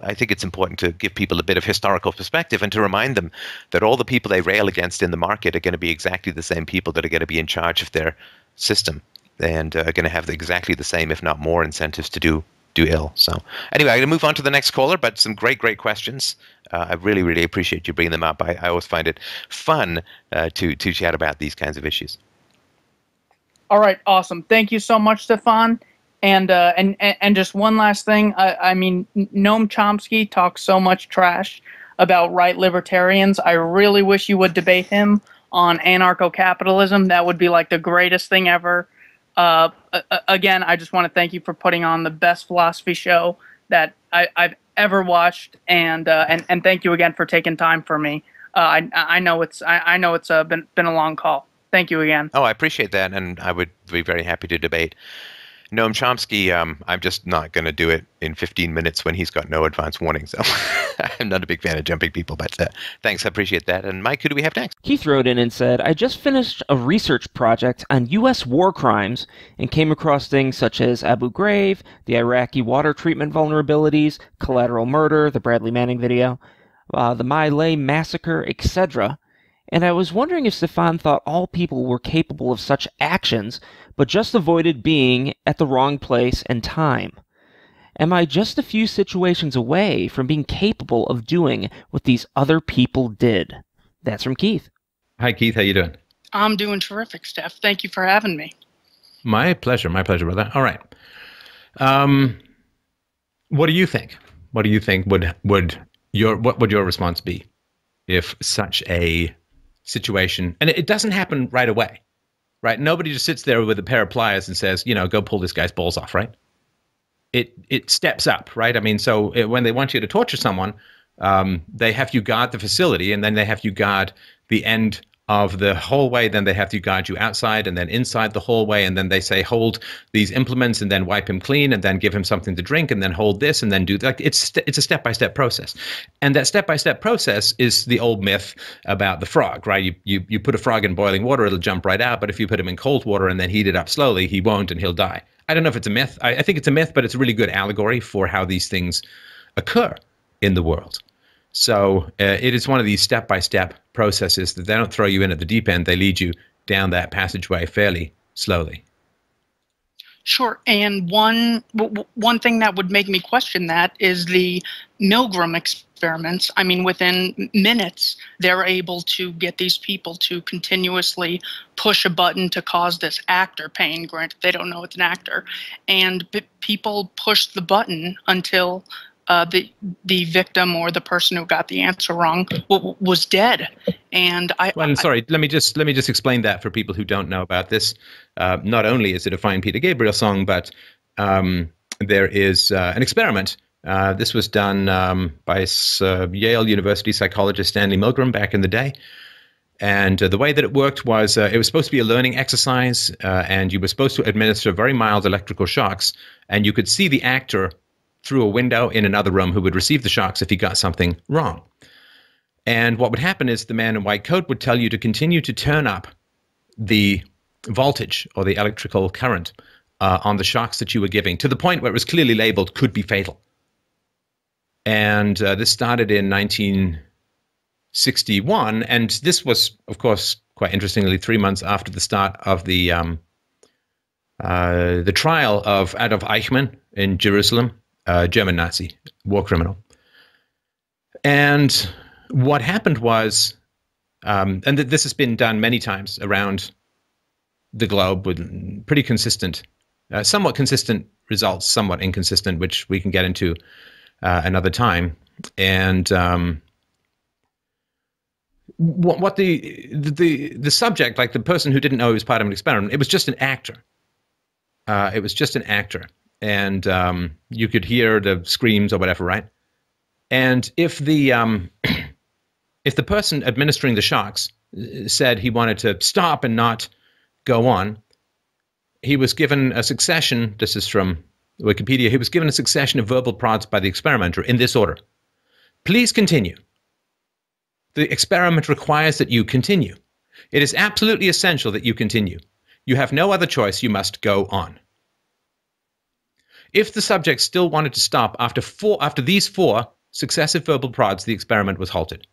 I think it's important to give people a bit of historical perspective and to remind them that all the people they rail against in the market are going to be exactly the same people that are going to be in charge of their system and are going to have exactly the same, if not more, incentives to do ill. So anyway, I'm going to move on to the next caller, but some great questions. I really, really appreciate you bringing them up. I always find it fun to chat about these kinds of issues. All right, awesome. Thank you so much, Stefan. And just one last thing. I mean, Noam Chomsky talks so much trash about right libertarians. I really wish you would debate him on anarcho-capitalism. That would be like the greatest thing ever. Again, I just want to thank you for putting on the best philosophy show that I've ever watched, and thank you again for taking time for me. I know it's been a long call. Thank you again. Oh, I appreciate that, and I would be very happy to debate. Noam Chomsky, I'm just not going to do it in 15 minutes when he's got no advance warning. So I'm not a big fan of jumping people, but thanks. I appreciate that. And Mike, who do we have next? Keith wrote in and said, I just finished a research project on U.S. war crimes and came across things such as Abu Ghraib, the Iraqi water treatment vulnerabilities, collateral murder, the Bradley Manning video, the My Lai massacre, etc. And I was wondering if Stefan thought all people were capable of such actions, but just avoided being at the wrong place and time. Am I just a few situations away from being capable of doing what these other people did? That's from Keith. Hi, Keith. How you doing? I'm doing terrific, Steph. Thank you for having me. My pleasure. My pleasure, brother. All right. What do you think? What do you think what would your response be if such a situation, and it doesn't happen right away, right? Nobody just sits there with a pair of pliers and says, go pull this guy's balls off, right? It steps up, right? I mean, so when they want you to torture someone, they have you guard the facility, and then they have you guard the end of the hallway, then they have to guard you outside and then inside the hallway, and then they say hold these implements and then wipe him clean and then give him something to drink and then hold this and then do that. It's a step-by-step process. And that step-by-step process is the old myth about the frog, right? You put a frog in boiling water, it'll jump right out, but if you put him in cold water and then heat it up slowly, he won't and he'll die. I don't know if it's a myth. I think it's a myth, but it's a really good allegory for how these things occur in the world. So it is one of these step-by-step processes that they don't throw you in at the deep end. They lead you down that passageway fairly slowly. Sure. And one thing that would make me question that is the Milgram experiments. I mean, within minutes, they're able to get these people to continuously push a button to cause this actor pain. Granted, they don't know it's an actor. And people push the button until the victim or the person who got the answer wrong was dead. And sorry, let me just explain that for people who don't know about this. Not only is it a fine Peter Gabriel song, but there is an experiment. This was done by Yale University psychologist Stanley Milgram back in the day. And the way that it worked was it was supposed to be a learning exercise, and you were supposed to administer very mild electrical shocks, and you could see the actor through a window in another room who would receive the shocks if he got something wrong. And what would happen is the man in white coat would tell you to continue to turn up the voltage or the electrical current on the shocks that you were giving to the point where it was clearly labeled could be fatal. And this started in 1961, and this was, of course, quite interestingly, 3 months after the start of the trial of Adolf Eichmann in Jerusalem, German Nazi war criminal. And what happened was, and this has been done many times around the globe with pretty consistent, somewhat consistent results, somewhat inconsistent, which we can get into another time. And what the subject, like the person who didn't know he was part of an experiment, it was just an actor. It was just an actor, and you could hear the screams or whatever, right? And if the person administering the shocks said he wanted to stop and not go on, he was given a succession. This is from Wikipedia. He was given a succession of verbal prods by the experimenter in this order: please continue. The experiment requires that you continue. It is absolutely essential that you continue. You have no other choice. You must go on. If the subject still wanted to stop after these 4 successive verbal prods, the experiment was halted.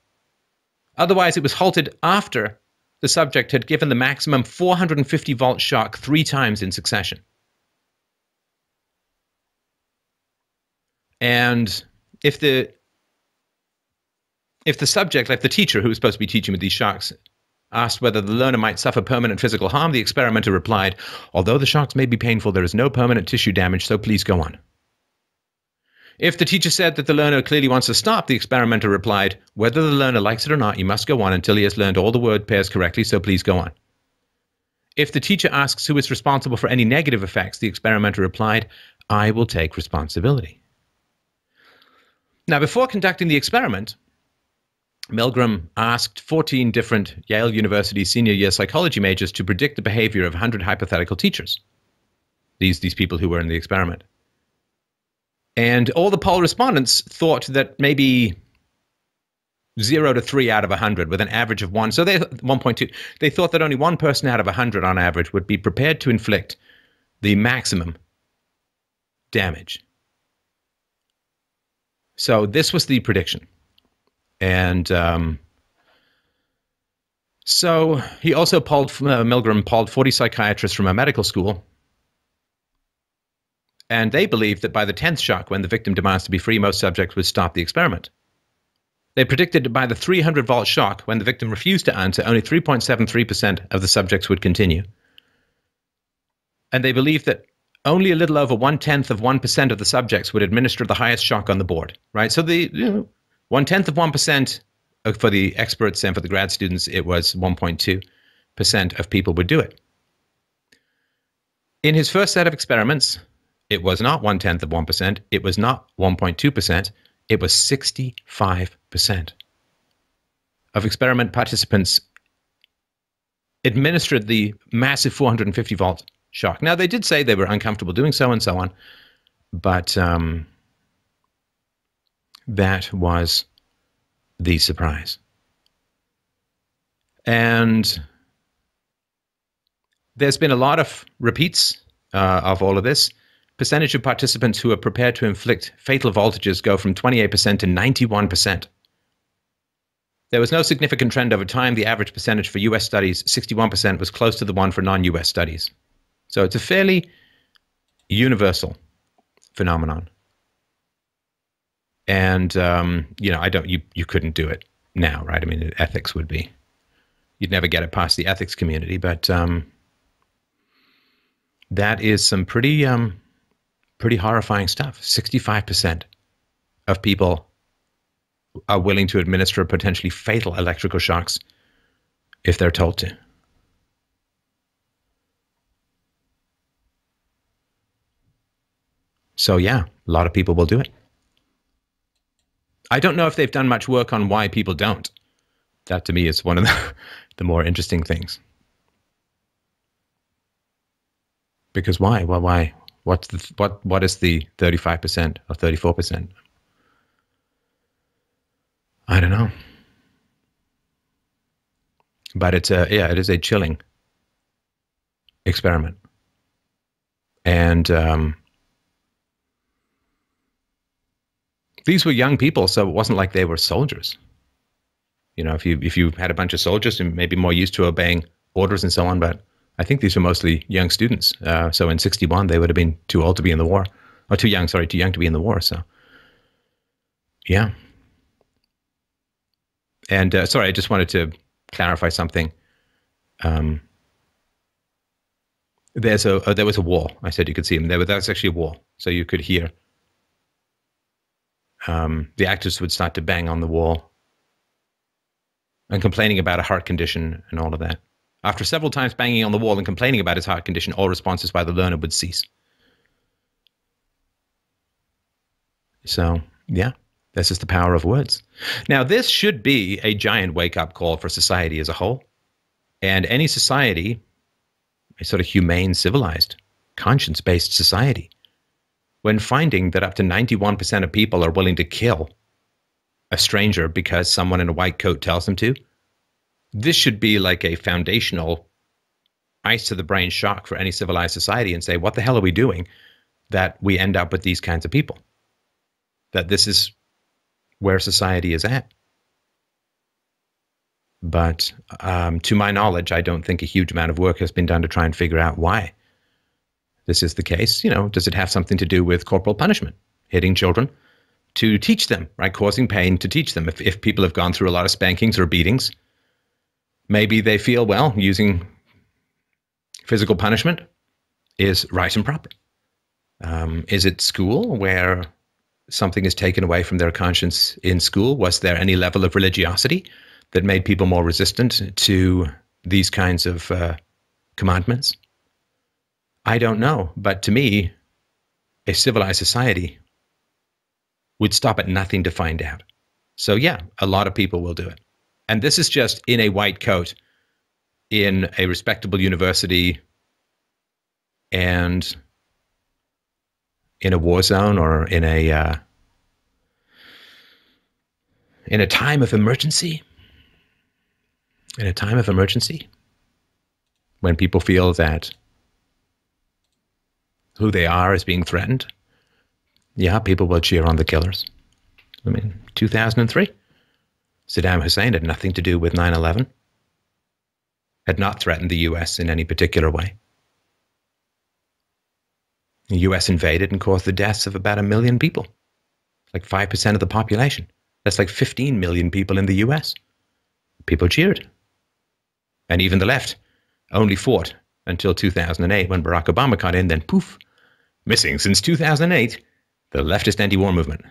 Otherwise, it was halted after the subject had given the maximum 450-volt shock 3 times in succession. And if the subject, like the teacher who was supposed to be teaching with these shocks, asked whether the learner might suffer permanent physical harm, the experimenter replied, although the shocks may be painful, there is no permanent tissue damage, so please go on. If the teacher said that the learner clearly wants to stop, the experimenter replied, whether the learner likes it or not, you must go on until he has learned all the word pairs correctly, so please go on. If the teacher asks who is responsible for any negative effects, the experimenter replied, I will take responsibility. Now, before conducting the experiment, Milgram asked 14 different Yale University senior year psychology majors to predict the behavior of 100 hypothetical teachers, these people who were in the experiment. And all the poll respondents thought that maybe 0 to 3 out of 100 with an average of 1. So 1.2. They thought that only one person out of 100 on average would be prepared to inflict the maximum damage. So this was the prediction. And so he also Milgram polled 40 psychiatrists from a medical school. And they believed that by the 10th shock, when the victim demands to be free, most subjects would stop the experiment. They predicted that by the 300-volt shock, when the victim refused to answer, only 3.73% of the subjects would continue. And they believed that only a little over 0.1% of the subjects would administer the highest shock on the board, right? So the 0.1% of 1% for the experts, and for the grad students, it was 1.2% of people would do it. In his first set of experiments, it was not 0.1% of 1%. It was not 1.2%. It was 65% of experiment participants administered the massive 450-volt shock. Now, they did say they were uncomfortable doing so and so on, but that was the surprise. And there's been a lot of repeats of all of this. Percentage of participants who are prepared to inflict fatal voltages go from 28% to 91%. There was no significant trend over time. The average percentage for US studies, 61%, was close to the one for non-US studies. So it's a fairly universal phenomenon. And, you couldn't do it now, right? I mean, ethics would be, you'd never get it past the ethics community, but that is some pretty horrifying stuff. 65% of people are willing to administer potentially fatal electrical shocks if they're told to. So yeah, a lot of people will do it. I don't know if they've done much work on why people don't. That to me is one of the more interesting things. Because why? Well, why? What is the 35% or 34%? I don't know. But it is a chilling experiment. And these were young people, so it wasn't like they were soldiers. You know, if you had a bunch of soldiers and maybe more used to obeying orders and so on, but I think these were mostly young students. So in 61, they would have been too old to be in the war, or too young to be in the war. So, yeah. And sorry, I just wanted to clarify something. There was a wall. I said you could see him. That was actually a wall, so you could hear. The actors would start to bang on the wall and complaining about a heart condition and all of that. After several times banging on the wall and complaining about his heart condition, all responses by the learner would cease. So, yeah, this is the power of words. Now, this should be a giant wake-up call for society as a whole. And any society, a sort of humane, civilized, conscience-based society, when finding that up to 91% of people are willing to kill a stranger because someone in a white coat tells them to, this should be like a foundational ice-to-the-brain shock for any civilized society and say, what the hell are we doing that we end up with these kinds of people? That this is where society is at. But to my knowledge, I don't think a huge amount of work has been done to try and figure out why this is the case. You know, does it have something to do with corporal punishment, hitting children to teach them, right? Causing pain to teach them. If people have gone through a lot of spankings or beatings, maybe they feel, well, using physical punishment is right and proper. Is it school where something is taken away from their conscience in school? Was there any level of religiosity that made people more resistant to these kinds of commandments? I don't know, but to me, a civilized society would stop at nothing to find out. So yeah, a lot of people will do it. And this is just in a white coat, in a respectable university, and in a war zone, or in a time of emergency. In a time of emergency, when people feel that who they are is being threatened, yeah, people will cheer on the killers. I mean, 2003, Saddam Hussein had nothing to do with 9/11, had not threatened the U.S. in any particular way. The U.S. invaded and caused the deaths of about 1 million people, like 5% of the population. That's like 15 million people in the U.S. People cheered. And even the left only fought until 2008 when Barack Obama got in, then poof, missing since 2008, the leftist anti-war movement.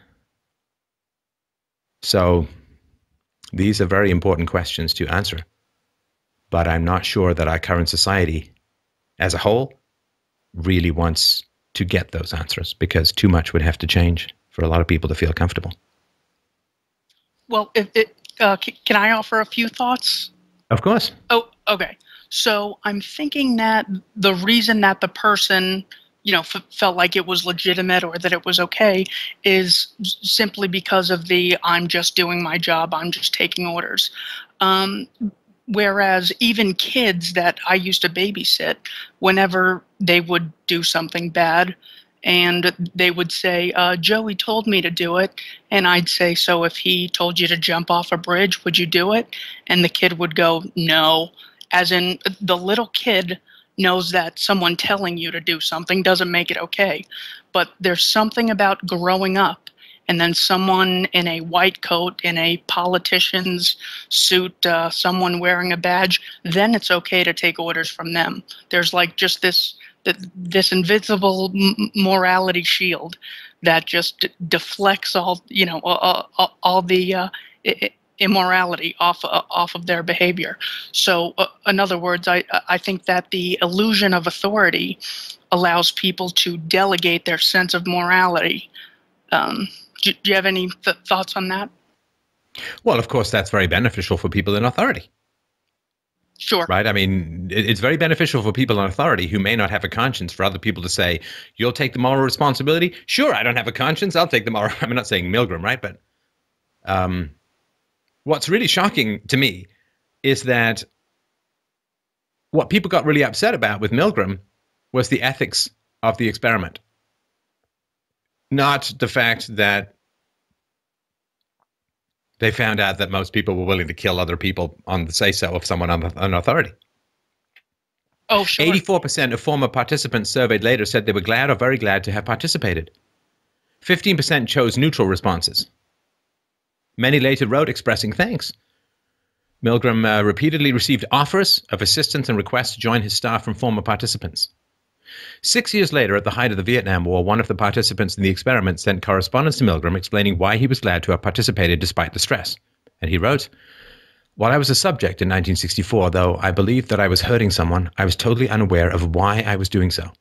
So these are very important questions to answer. But I'm not sure that our current society as a whole really wants to get those answers, because too much would have to change for a lot of people to feel comfortable. Well, can I offer a few thoughts? Of course. Oh, okay. So I'm thinking that the reason that the person, felt like it was legitimate or that it was okay is simply because of the I'm just doing my job, I'm just taking orders. Whereas even kids that I used to babysit, whenever they would do something bad, and they would say, Joey told me to do it. And I'd say, so if he told you to jump off a bridge, would you do it? And the kid would go, no. As in, the little kid knows that someone telling you to do something doesn't make it okay. But there's something about growing up and then someone in a white coat, in a politician's suit, someone wearing a badge, then it's okay to take orders from them. There's like just this invisible morality shield that just deflects all the immorality off of their behavior. So in other words, I think that the illusion of authority allows people to delegate their sense of morality. Do you have any thoughts on that? Well, of course, that's very beneficial for people in authority. Sure. Right? I mean, it's very beneficial for people in authority who may not have a conscience for other people to say, you'll take the moral responsibility? Sure, I don't have a conscience. I'll take the moral. I'm not saying Milgram, right? But what's really shocking to me is that what people got really upset about with Milgram was the ethics of the experiment, not the fact that they found out that most people were willing to kill other people on the say-so of someone on an authority. Oh, sure. 84% of former participants surveyed later said they were glad or very glad to have participated. 15% chose neutral responses. Many later wrote expressing thanks. Milgram repeatedly received offers of assistance and requests to join his staff from former participants. 6 years later, at the height of the Vietnam War, one of the participants in the experiment sent correspondence to Milgram explaining why he was glad to have participated despite the stress. And he wrote, "While I was a subject in 1964, though I believed that I was hurting someone, I was totally unaware of why I was doing so.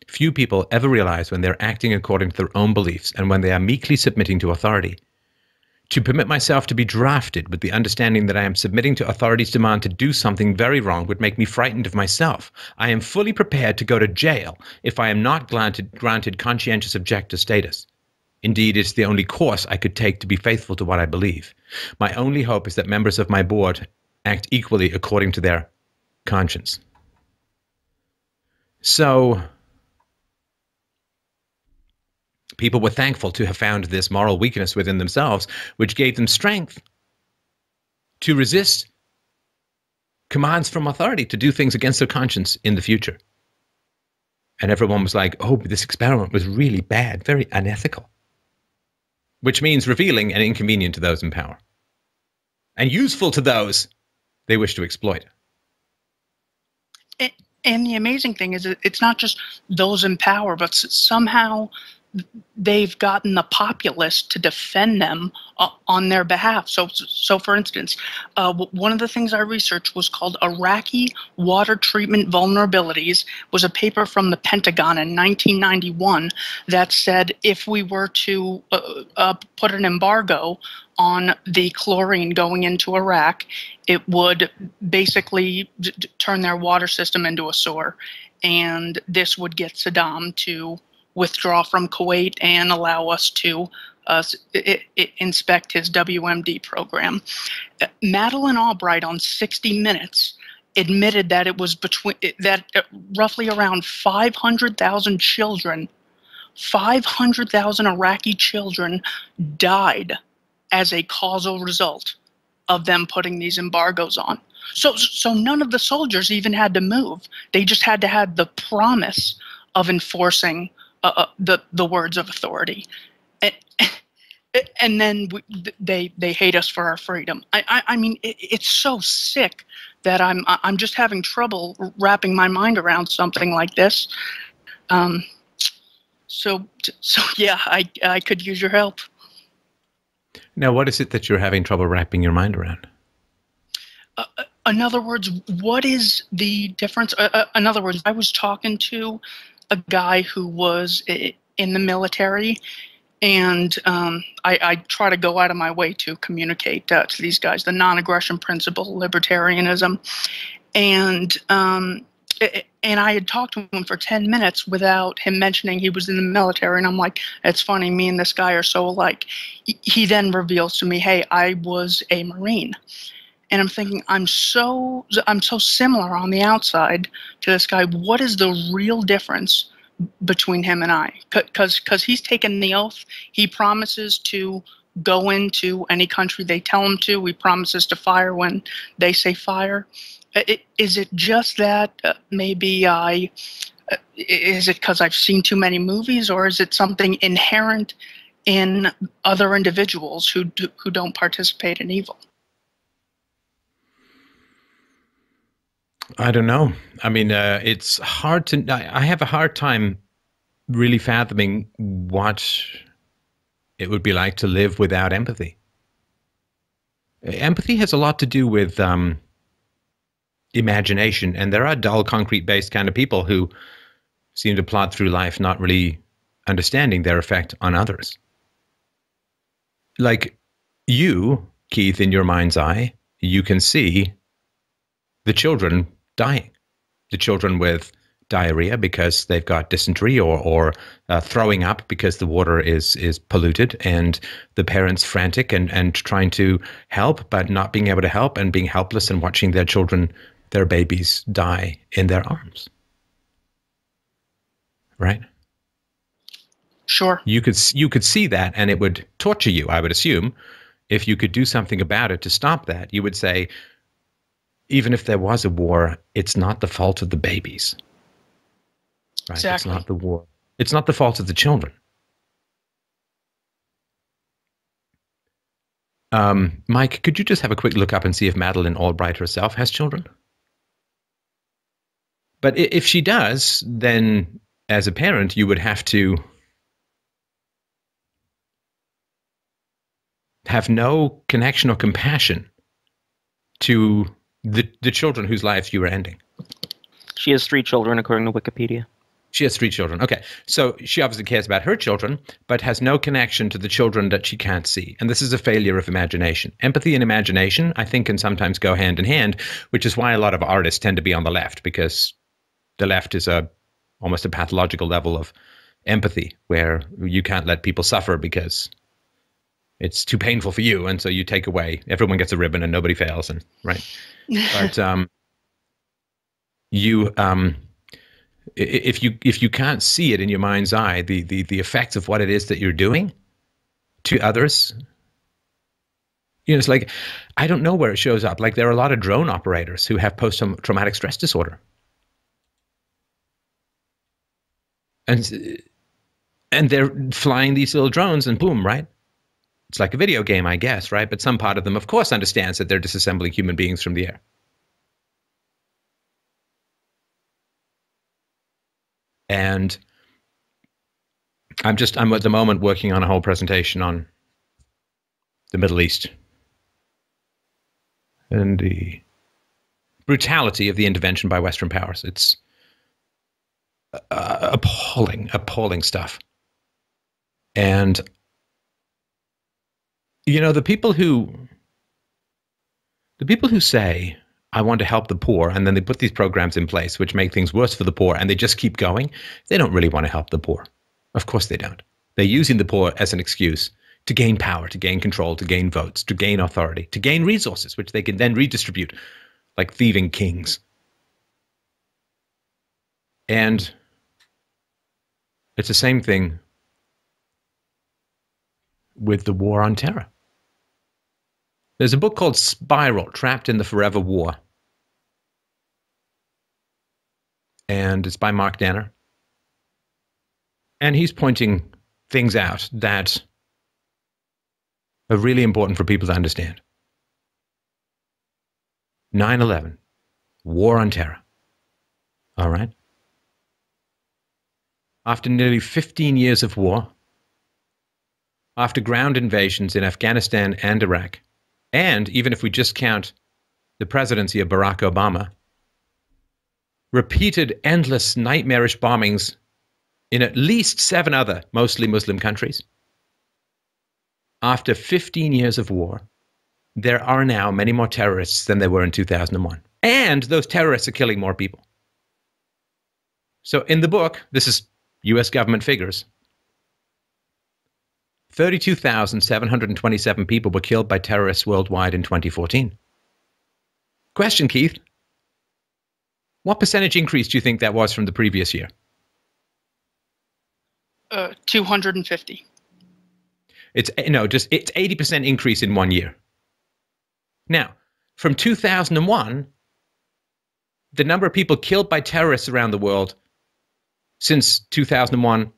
Few people ever realize when they're acting according to their own beliefs and when they are meekly submitting to authority. To permit myself to be drafted with the understanding that I am submitting to authority's demand to do something very wrong would make me frightened of myself. I am fully prepared to go to jail if I am not granted conscientious objector status. Indeed, it's the only course I could take to be faithful to what I believe. My only hope is that members of my board act equally according to their conscience." So people were thankful to have found this moral weakness within themselves, which gave them strength to resist commands from authority to do things against their conscience in the future. And everyone was like, oh, this experiment was really bad, very unethical, which means revealing and inconvenient to those in power and useful to those they wish to exploit. And the amazing thing is, it's not just those in power, but somehow they've gotten the populace to defend them on their behalf. So for instance, one of the things I researched was called Iraqi Water Treatment Vulnerabilities. Was a paper from the Pentagon in 1991 that said if we were to put an embargo on the chlorine going into Iraq, it would basically turn their water system into a sewer. And this would get Saddam to withdraw from Kuwait and allow us to inspect his WMD program. Madeleine Albright on 60 Minutes admitted that it was roughly around 500,000 children, 500,000 Iraqi children died as a causal result of them putting these embargoes on. So none of the soldiers even had to move. They just had to have the promise of enforcing the words of authority, and then they hate us for our freedom. I mean, it's so sick that I'm just having trouble wrapping my mind around something like this. So yeah, I could use your help. Now, what is it that you're having trouble wrapping your mind around? In other words, what is the difference? In other words, I was talking to a guy who was in the military, and I try to go out of my way to communicate to these guys the non-aggression principle, libertarianism, and I had talked to him for 10 minutes without him mentioning he was in the military, and I'm like, it's funny, me and this guy are so alike. He then reveals to me, hey, I was a Marine. And I'm thinking, I'm so similar on the outside to this guy. What is the real difference between him and I? Because he's taken the oath. He promises to go into any country they tell him to. He promises to fire when they say fire. Is it just that maybe is it because I've seen too many movies, or is it something inherent in other individuals who don't participate in evil? I don't know. I mean, it's hard to. I have a hard time really fathoming what it would be like to live without empathy. Empathy has a lot to do with imagination, and there are dull, concrete-based kind of people who seem to plod through life not really understanding their effect on others. Like you, Keith, in your mind's eye, you can see the children dying, the children with diarrhea because they've got dysentery, or throwing up because the water is polluted, and the parents frantic and trying to help but not being able to help, and being helpless and watching their children their babies die in their arms. Right? Sure. You could see that, and it would torture you, I would assume. If you could do something about it to stop that, you would say, even if there was a war, it's not the fault of the babies. Right? Exactly. It's not the war. It's not the fault of the children. Mike, could you just have a quick look up and see if Madeleine Albright herself has children? But if she does, then as a parent, you would have to have no connection or compassion to the children whose lives you were ending. She has 3 children, according to Wikipedia. She has 3 children. Okay. So she obviously cares about her children, but has no connection to the children that she can't see. And this is a failure of imagination. Empathy and imagination, I think, can sometimes go hand in hand, which is why a lot of artists tend to be on the left, because the left is almost a pathological level of empathy, where you can't let people suffer because it's too painful for you. And so you take away, everyone gets a ribbon and nobody fails. And right. But if you can't see it in your mind's eye, the effects of what it is that you're doing to others, it's like, I don't know where it shows up. Like, there are a lot of drone operators who have post-traumatic stress disorder. And they're flying these little drones and boom, right? It's like a video game, I guess, right? But some part of them, of course, understands that they're disassembling human beings from the air. And I'm at the moment working on a whole presentation on the Middle East and the brutality of the intervention by Western powers. It's appalling stuff. And, the people who say, I want to help the poor, and then they put these programs in place which make things worse for the poor, and they just keep going, they don't really want to help the poor. Of course they don't. They're using the poor as an excuse to gain power, to gain control, to gain votes, to gain authority, to gain resources, which they can then redistribute like thieving kings. And it's the same thing with the war on terror. There's a book called Spiral, Trapped in the Forever War. And it's by Mark Danner. And he's pointing things out that are really important for people to understand. 9/11, war on terror. All right? After nearly 15 years of war, after ground invasions in Afghanistan and Iraq, and even if we just count the presidency of Barack Obama, repeated endless nightmarish bombings in at least 7 other mostly Muslim countries. After 15 years of war, there are now many more terrorists than there were in 2001. And those terrorists are killing more people. So in the book, this is US government figures, 32,727 people were killed by terrorists worldwide in 2014. Question, Keith. What percentage increase do you think that was from the previous year? 250. It's 80% increase in 1 year. Now, from 2001, the number of people killed by terrorists around the world since 2001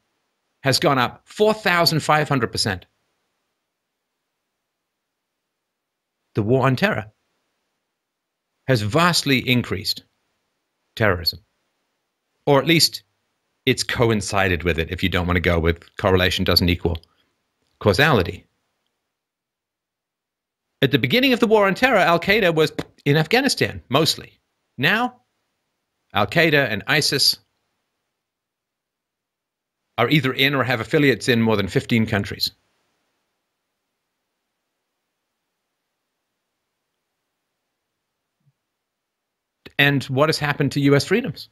has gone up 4,500%. The war on terror has vastly increased terrorism. Or at least it's coincided with it, if you don't want to go with correlation doesn't equal causality. At the beginning of the war on terror, Al-Qaeda was in Afghanistan, mostly. Now, Al-Qaeda and ISIS are either in or have affiliates in more than 15 countries. And what has happened to US freedoms?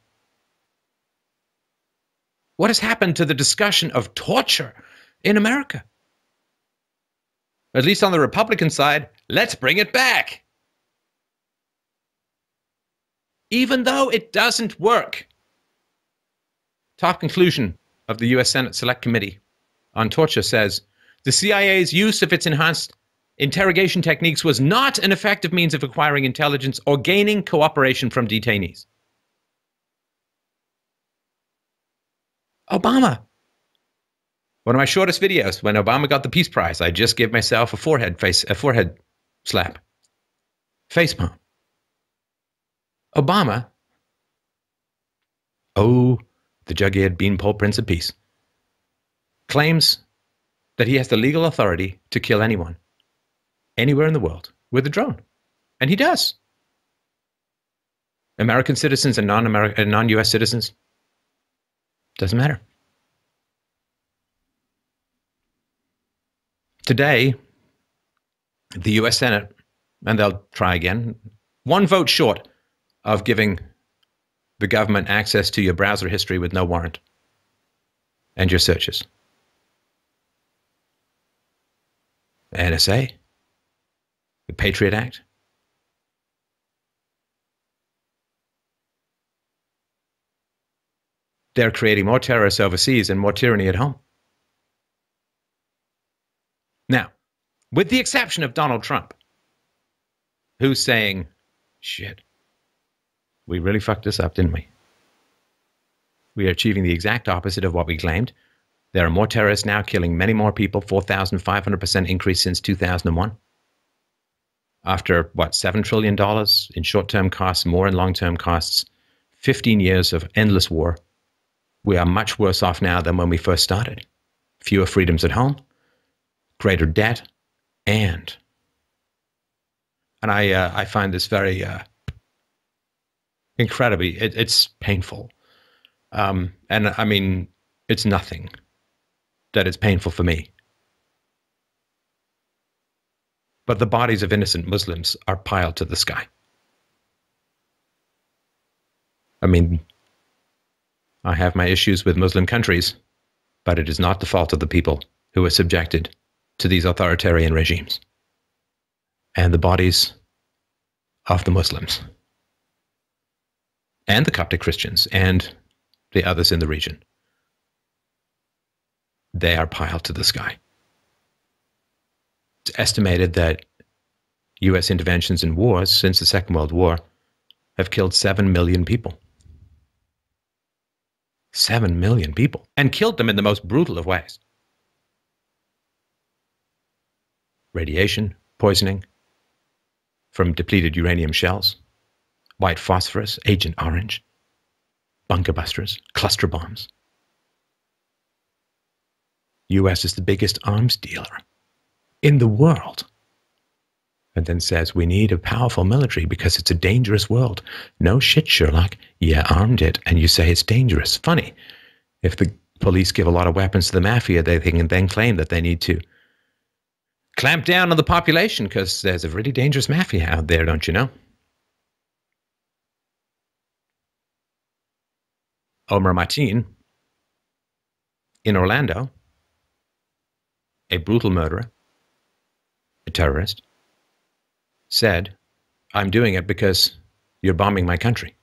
What has happened to the discussion of torture in America? At least on the Republican side, let's bring it back. even though it doesn't work. Top conclusion of the U.S. Senate Select Committee on Torture says, the CIA's use of its enhanced interrogation techniques was not an effective means of acquiring intelligence or gaining cooperation from detainees. Obama. One of my shortest videos, when Obama got the Peace Prize, I just gave myself a forehead slap. Facepalm. Obama. Oh, the jug-eared beanpole Prince of Peace. Claims that he has the legal authority to kill anyone, anywhere in the world, with a drone. And he does. American citizens and non-US citizens, doesn't matter. Today, the US Senate, and they'll try again, one vote short of giving the government access to your browser history with no warrant and your searches. The NSA, the Patriot Act. They're creating more terrorists overseas and more tyranny at home. Now, with the exception of Donald Trump, who's saying, shit, we really fucked this up, didn't we? We are achieving the exact opposite of what we claimed. There are more terrorists now killing many more people, 4,500% increase since 2001. After, $7 trillion in short-term costs, more in long-term costs, 15 years of endless war. We are much worse off now than when we first started. Fewer freedoms at home, greater debt, and I find this very incredibly, it's painful. And I mean, it's nothing that is painful for me. But the bodies of innocent Muslims are piled to the sky. I mean, I have my issues with Muslim countries, but it is not the fault of the people who are subjected to these authoritarian regimes. And the bodies of the Muslims, and the Coptic Christians, and the others in the region, they are piled to the sky. It's estimated that U.S. interventions in wars since the Second World War have killed 7 million people. 7 million people. And killed them in the most brutal of ways. Radiation, poisoning from depleted uranium shells, white phosphorus, Agent Orange, bunker busters, cluster bombs. U.S. is the biggest arms dealer in the world. And then says, we need a powerful military because it's a dangerous world. No shit, Sherlock. You armed it and you say it's dangerous. Funny. If the police give a lot of weapons to the mafia, they can then claim that they need to clamp down on the population because there's a really dangerous mafia out there, don't you know? Omar Mateen in Orlando, a brutal murderer, a terrorist, said, I'm doing it because you're bombing my country.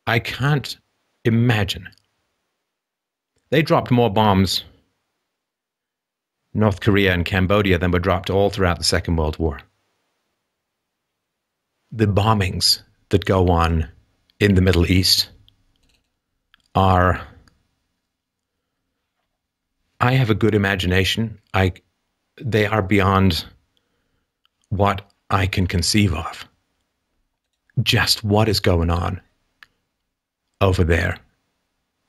I can't imagine. They dropped more bombs, North Korea and Cambodia, than were dropped all throughout the Second World War. The bombings that go on in the Middle East are, I have a good imagination. They are beyond what I can conceive of. Just what is going on over there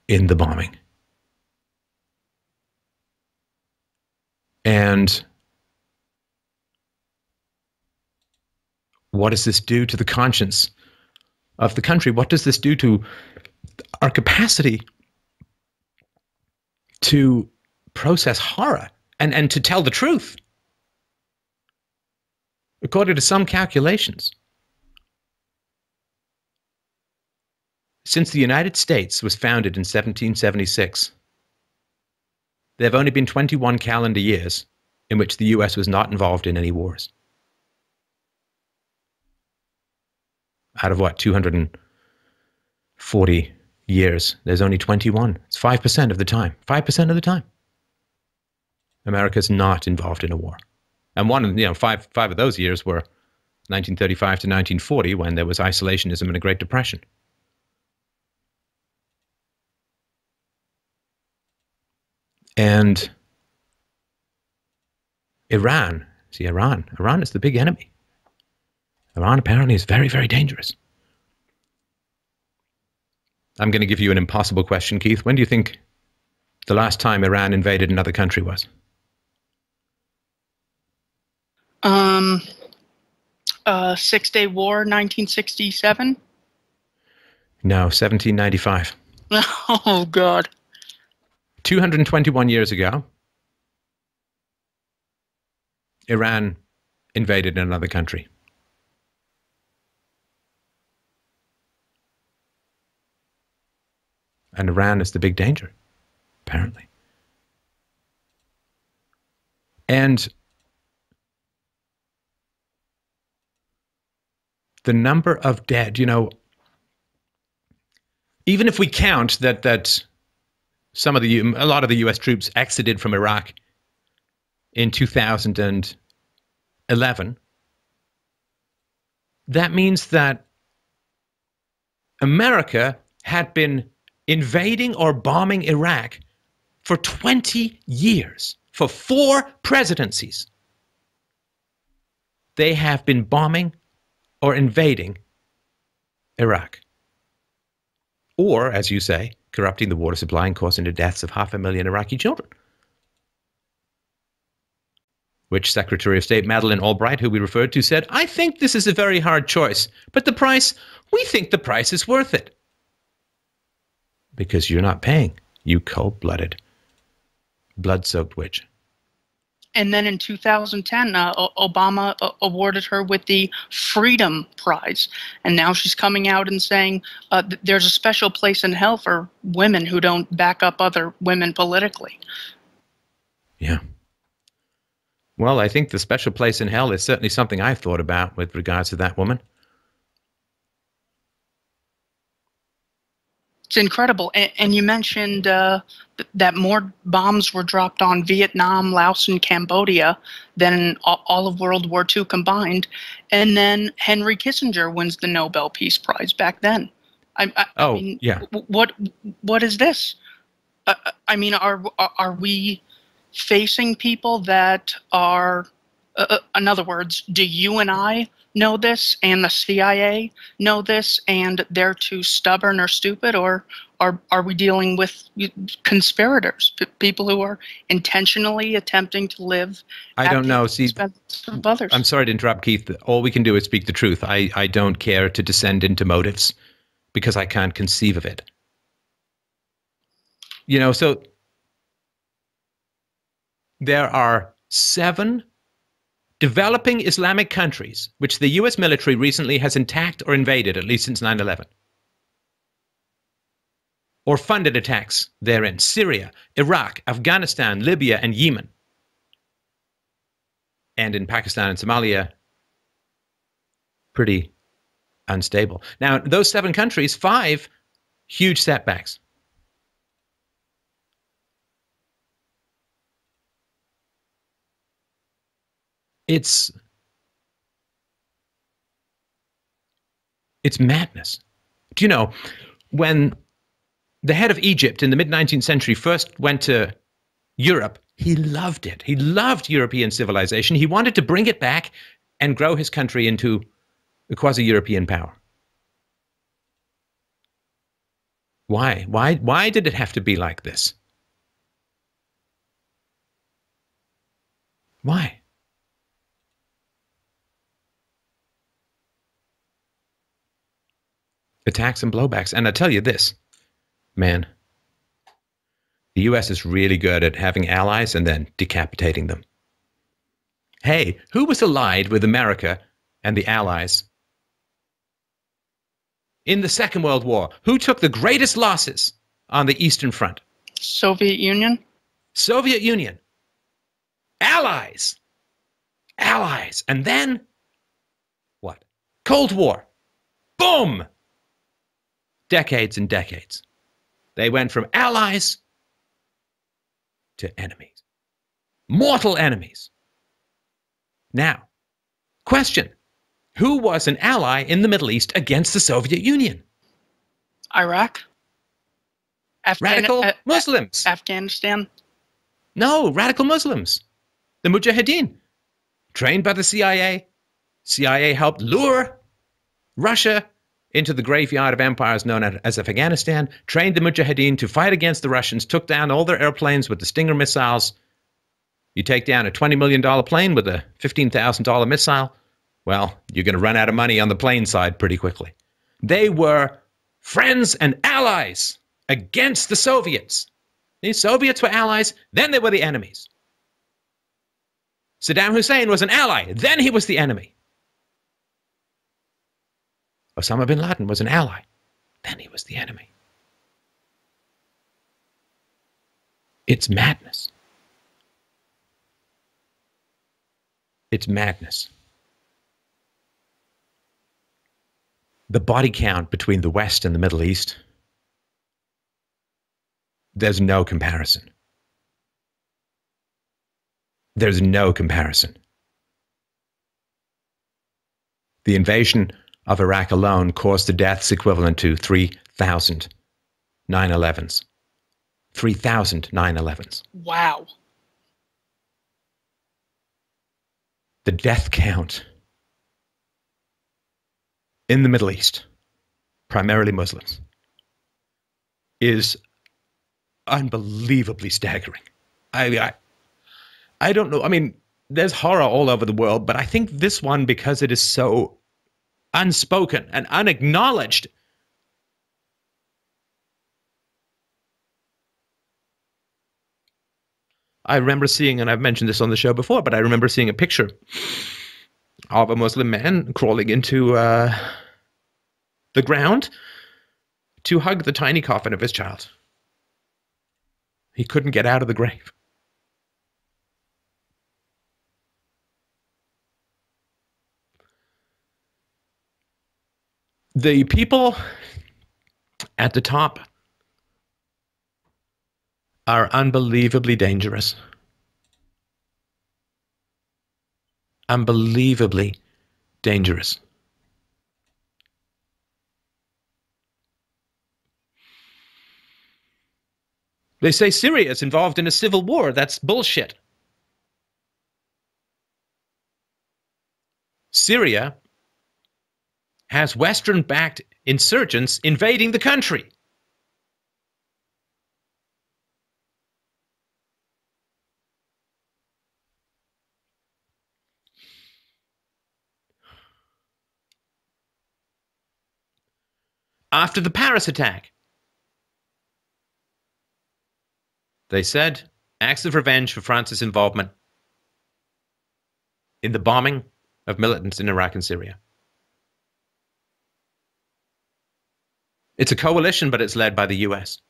in the bombing. And what does this do to the conscience of the country? What does this do to our capacity to process horror and to tell the truth? According to some calculations, since the United States was founded in 1776, there have only been 21 calendar years in which the US was not involved in any wars. out of what, 240 years, there's only 21. It's 5% of the time. 5% of the time. America's not involved in a war. And five of those years were 1935 to 1940, when there was isolationism and a Great Depression. And Iran is the big enemy. Iran apparently is very, very dangerous. I'm going to give you an impossible question, Keith. When do you think the last time Iran invaded another country was? 6-Day War, 1967? No, 1795. Oh, God. 221 years ago, Iran invaded another country. And Iran is the big danger, apparently. And the number of dead, even if we count that a lot of the U.S. troops exited from Iraq in 2011, that means that America had been invading or bombing Iraq for 20 years, for 4 presidencies. They have been bombing or invading Iraq. Or, as you say, corrupting the water supply and causing the deaths of 500,000 Iraqi children. Which Secretary of State Madeleine Albright, who we referred to, said, "I think this is a very hard choice, but we think the price is worth it." Because you're not paying, you cold-blooded, blood-soaked witch. And then in 2010, Obama awarded her with the Freedom Prize. And now she's coming out and saying there's a special place in hell for women who don't back up other women politically. Yeah. Well, I think the special place in hell is certainly something I've thought about with regards to that woman. It's incredible. And you mentioned that more bombs were dropped on Vietnam, Laos, and Cambodia than all of World War II combined. And then Henry Kissinger wins the Nobel Peace Prize back then. I mean, yeah. What is this? I mean, are we facing people that are, in other words, do you and I know this and the CIA know this and they're too stubborn or stupid, or are we dealing with conspirators, people who are intentionally attempting to live I don't know. See, of others? I'm sorry to interrupt, Keith. All we can do is speak the truth. I don't care to descend into motives because I can't conceive of it. So there are 7 developing Islamic countries which the U.S. military recently has attacked or invaded, at least since 9/11, or funded attacks therein: Syria, Iraq, Afghanistan, Libya, and Yemen. And in Pakistan and Somalia, pretty unstable. Now, those 7 countries, 5 huge setbacks. It's madness. Do you know, when the head of Egypt in the mid-19th century first went to Europe, he loved it. He loved European civilization. He wanted to bring it back and grow his country into a quasi-European power. Why? Why did it have to be like this? Why? Attacks and blowbacks. And I tell you this, man, the U.S. is really good at having allies and then decapitating them. Hey, who was allied with America and the Allies in the Second World War? Who took the greatest losses on the Eastern Front? Soviet Union? Soviet Union. Allies. Allies. And then what? Cold War. Boom! Decades and decades. They went from allies to enemies. Mortal enemies. Now, question. Who was an ally in the Middle East against the Soviet Union? Iraq? Radical Muslims. Afghanistan? No, radical Muslims. The Mujahideen. Trained by the CIA. CIA helped lure Russia into the graveyard of empires known as Afghanistan, trained the Mujahideen to fight against the Russians, took down all their airplanes with the Stinger missiles. You take down a $20 million plane with a $15,000 missile, well, you're going to run out of money on the plane side pretty quickly. They were friends and allies against the Soviets. The Soviets were allies, then they were the enemies. Saddam Hussein was an ally, then he was the enemy. Osama bin Laden was an ally, then he was the enemy. It's madness. It's madness. The body count between the West and the Middle East, there's no comparison. There's no comparison. The invasion of Iraq alone caused the deaths equivalent to 3,000 9/11s. 3,000 9/11s. Wow. The death count in the Middle East, primarily Muslims, is unbelievably staggering. I don't know. I mean, there's horror all over the world, but I think this one, because it is so unspoken and unacknowledged, I remember seeing, and I've mentioned this on the show before, but I remember seeing a picture of a Muslim man crawling into the ground to hug the tiny coffin of his child. He couldn't get out of the grave. The people at the top are unbelievably dangerous. Unbelievably dangerous. They say Syria is involved in a civil war. That's bullshit. Syria has Western-backed insurgents invading the country. After the Paris attack, they said acts of revenge for France's involvement in the bombing of militants in Iraq and Syria. It's a coalition, but it's led by the US.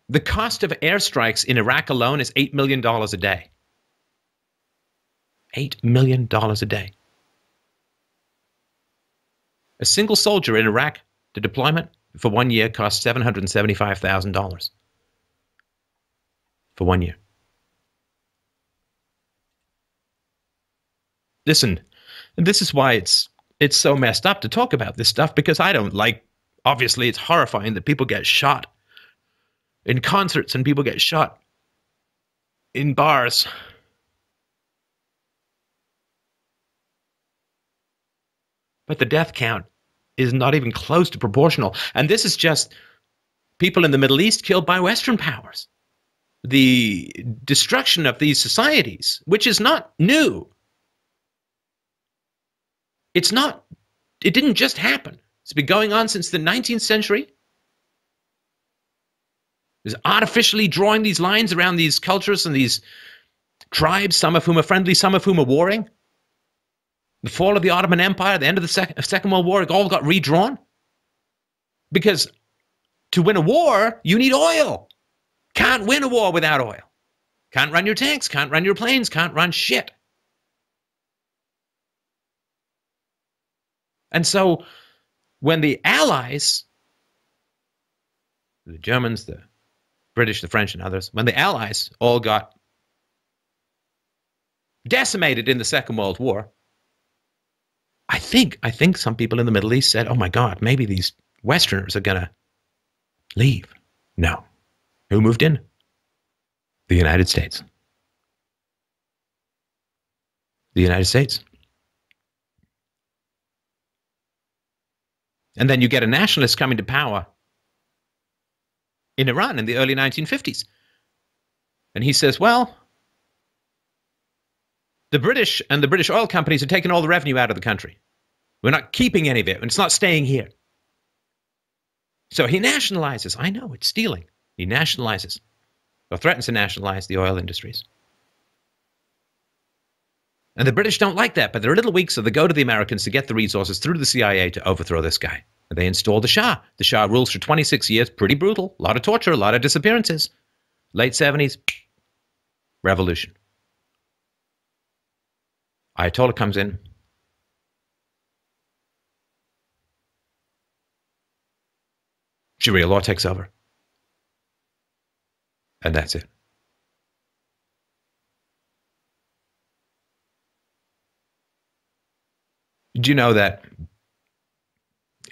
The cost of airstrikes in Iraq alone is $8 million a day. $8 million a day. A single soldier in Iraq, the deployment for 1 year costs $775,000 for 1 year. Listen, this is why it's so messed up to talk about this stuff, because I don't like, obviously it's horrifying that people get shot in concerts and people get shot in bars. But the death count is not even close to proportional. And this is just people in the Middle East killed by Western powers. The destruction of these societies, which is not new. It didn't just happen. It's been going on since the 19th century. There's artificially drawing these lines around these cultures and these tribes, some of whom are friendly, some of whom are warring. The fall of the Ottoman Empire, the end of the Second World War, it all got redrawn. Because to win a war, you need oil. Can't win a war without oil. Can't run your tanks, can't run your planes, can't run shit. And so when the Allies, the Germans, the British, the French, and others, when the Allies all got decimated in the Second World War, I think some people in the Middle East said, oh my God, maybe these Westerners are going to leave. No. Who moved in? The United States. The United States. And then you get a nationalist coming to power in Iran in the early 1950s. And he says, well, the British and the British oil companies are taking all the revenue out of the country. We're not keeping any of it, and it's not staying here. So he nationalizes. I know, it's stealing. He nationalizes, or threatens to nationalize the oil industries. And the British don't like that, but they're a little weak, so they go to the Americans to get the resources through the CIA to overthrow this guy. And they install the Shah. The Shah rules for 26 years, pretty brutal, a lot of torture, a lot of disappearances. Late 70s, revolution. Ayatollah comes in. Sharia law takes over. And that's it. Do you know that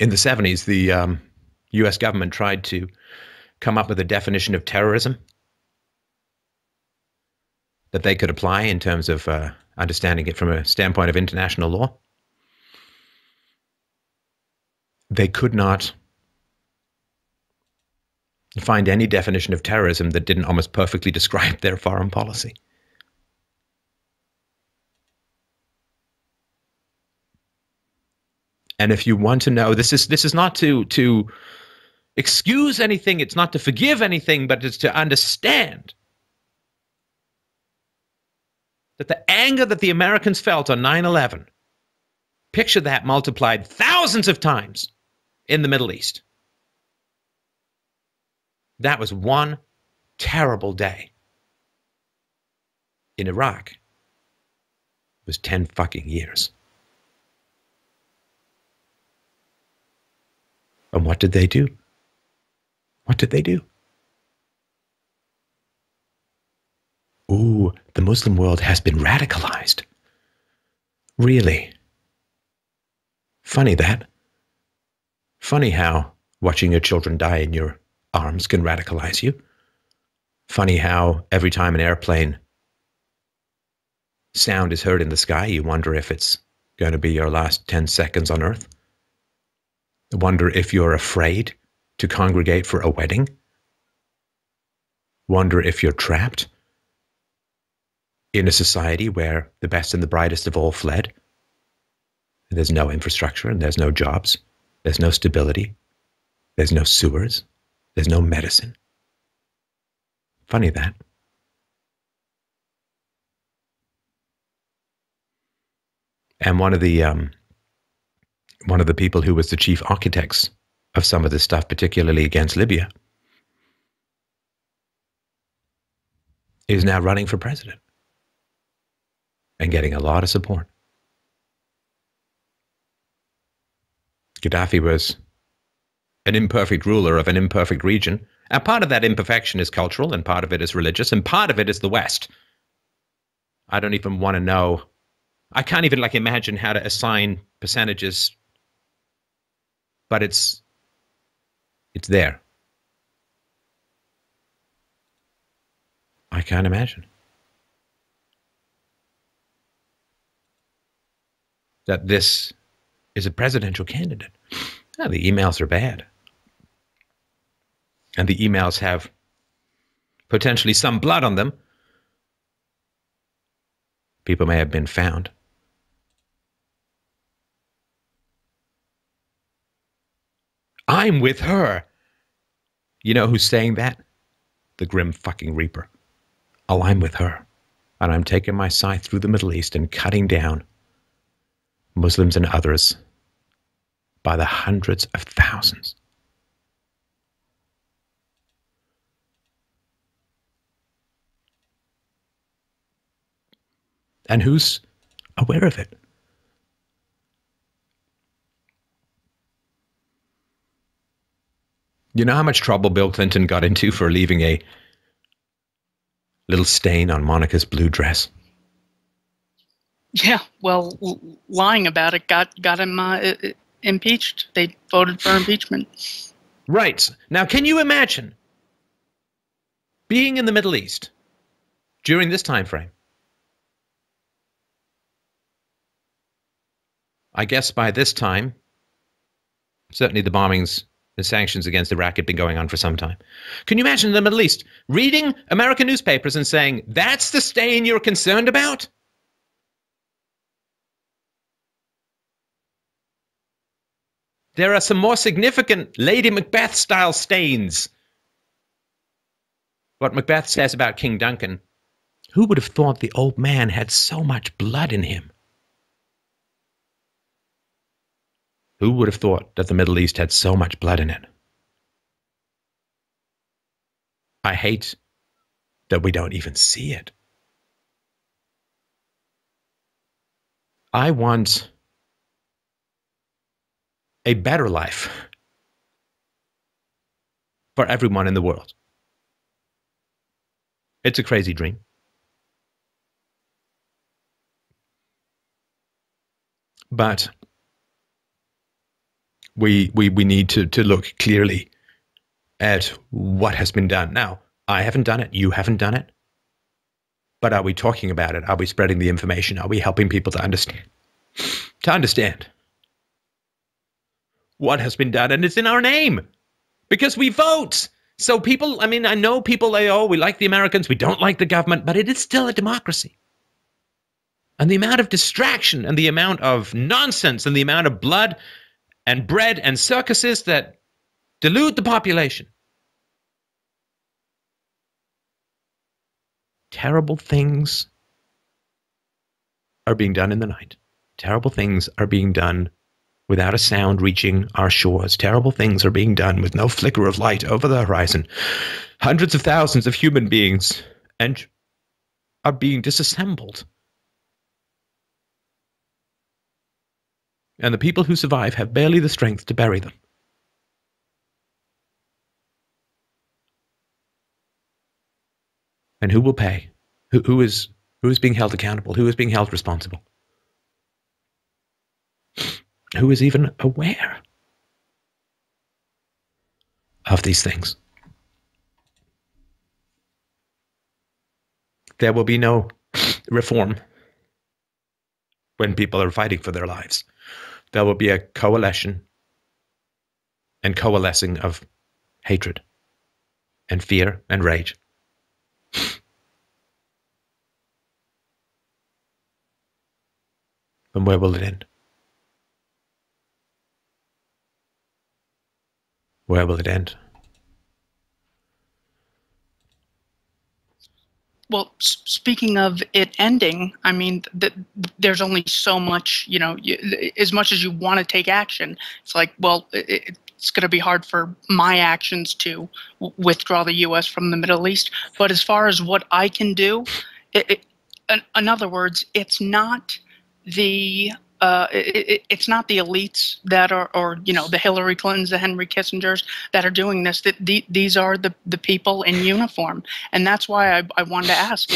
in the 70s, the U.S. government tried to come up with a definition of terrorism that they could apply in terms of understanding it from a standpoint of international law? They could not find any definition of terrorism that didn't almost perfectly describe their foreign policy. And if you want to know, this is not to excuse anything, it's not to forgive anything, but it's to understand that the anger that the Americans felt on 9/11, picture that multiplied thousands of times in the Middle East. That was one terrible day. In Iraq, it was 10 fucking years. And what did they do? What did they do? Ooh, the Muslim world has been radicalized. Really? Funny that. Funny how watching your children die in your arms can radicalize you. Funny how every time an airplane sound is heard in the sky, you wonder if it's going to be your last 10 seconds on Earth. Wonder if you're afraid to congregate for a wedding. Wonder if you're trapped in a society where the best and the brightest have all fled. And there's no infrastructure, and there's no jobs. There's no stability. There's no sewers. There's no medicine. Funny that. And one of the people who was the chief architects of some of this stuff, particularly against Libya, is now running for president and getting a lot of support. Gaddafi was an imperfect ruler of an imperfect region, and part of that imperfection is cultural, and part of it is religious, and part of it is the West. I don't even want to know. I can't even imagine how to assign percentages, but it's there. I can't imagine that this is a presidential candidate. Now, the emails are bad. And the emails have potentially some blood on them. People may have been found. I'm with her. You know who's saying that? The grim fucking reaper. Oh, I'm with her. And I'm taking my scythe through the Middle East and cutting down Muslims and others by the hundreds of thousands. And who's aware of it? You know how much trouble Bill Clinton got into for leaving a little stain on Monica's blue dress? Yeah, well, lying about it got him impeached. They voted for impeachment. Right. Now, can you imagine being in the Middle East during this time frame? I guess by this time, certainly the bombings, the sanctions against Iraq had been going on for some time. Can you imagine the Middle East reading American newspapers and saying, that's the stain you're concerned about? There are some more significant Lady Macbeth-style stains. What Macbeth says about King Duncan, who would have thought the old man had so much blood in him? Who would have thought that the Middle East had so much blood in it? I hate that we don't even see it. I want a better life for everyone in the world. It's a crazy dream. But we need to look clearly at what has been done. Now, I haven't done it. You haven't done it. But are we talking about it? Are we spreading the information? Are we helping people to understand? To understand what has been done, and it's in our name because we vote. So people, I mean, I know people say, oh, we like the Americans, we don't like the government, but it is still a democracy. And the amount of distraction and the amount of nonsense and the amount of blood and bread and circuses that delude the population. Terrible things are being done in the night. Terrible things are being done without a sound reaching our shores. Terrible things are being done with no flicker of light over the horizon. Hundreds of thousands of human beings are being disassembled. And the people who survive have barely the strength to bury them. And who will pay? Who is being held accountable? Who is being held responsible? Who is even aware of these things? There will be no reform when people are fighting for their lives. There will be a coalition and coalescing of hatred and fear and rage. And where will it end? Where will it end? Well, speaking of it ending, I mean, there's only so much, as much as you want to take action, it's like, well, it's going to be hard for my actions to withdraw the U.S. from the Middle East. But as far as what I can do, in other words, it's not the it's not the elites that are, or the Hillary Clintons, the Henry Kissingers that are doing this. These are the people in uniform, and that's why I wanted to ask: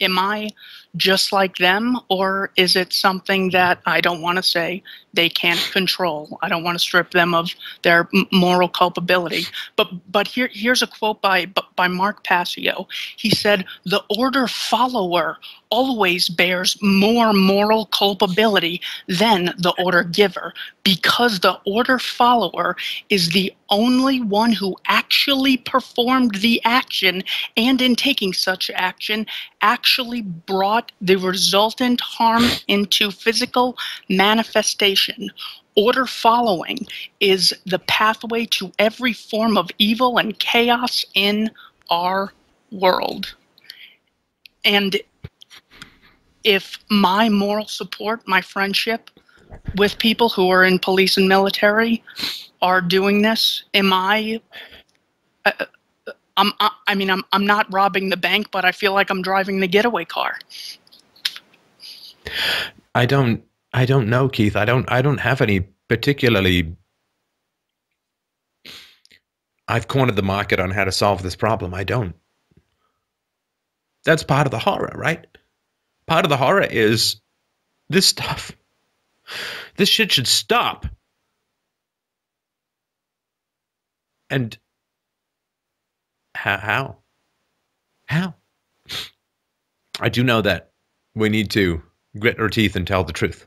am I just like them, or is it something that I don't want to say they can't control? I don't want to strip them of their moral culpability. But here's a quote by Mark Passio. He said, "The order follower always bears more moral culpability than the order giver, because the order follower is the only one who actually performed the action, and in taking such action actually brought the resultant harm into physical manifestation. Order following is the pathway to every form of evil and chaos in our world." And if my moral support, my friendship with people who are in police and military are doing this, am I? I'm not robbing the bank, but I feel like I'm driving the getaway car. I don't know, Keith. I don't have any particularly I've cornered the market on how to solve this problem. I don't. That's part of the horror, right? Part of the horror is this stuff. This shit should stop. And how? How? I do know that we need to grit our teeth and tell the truth.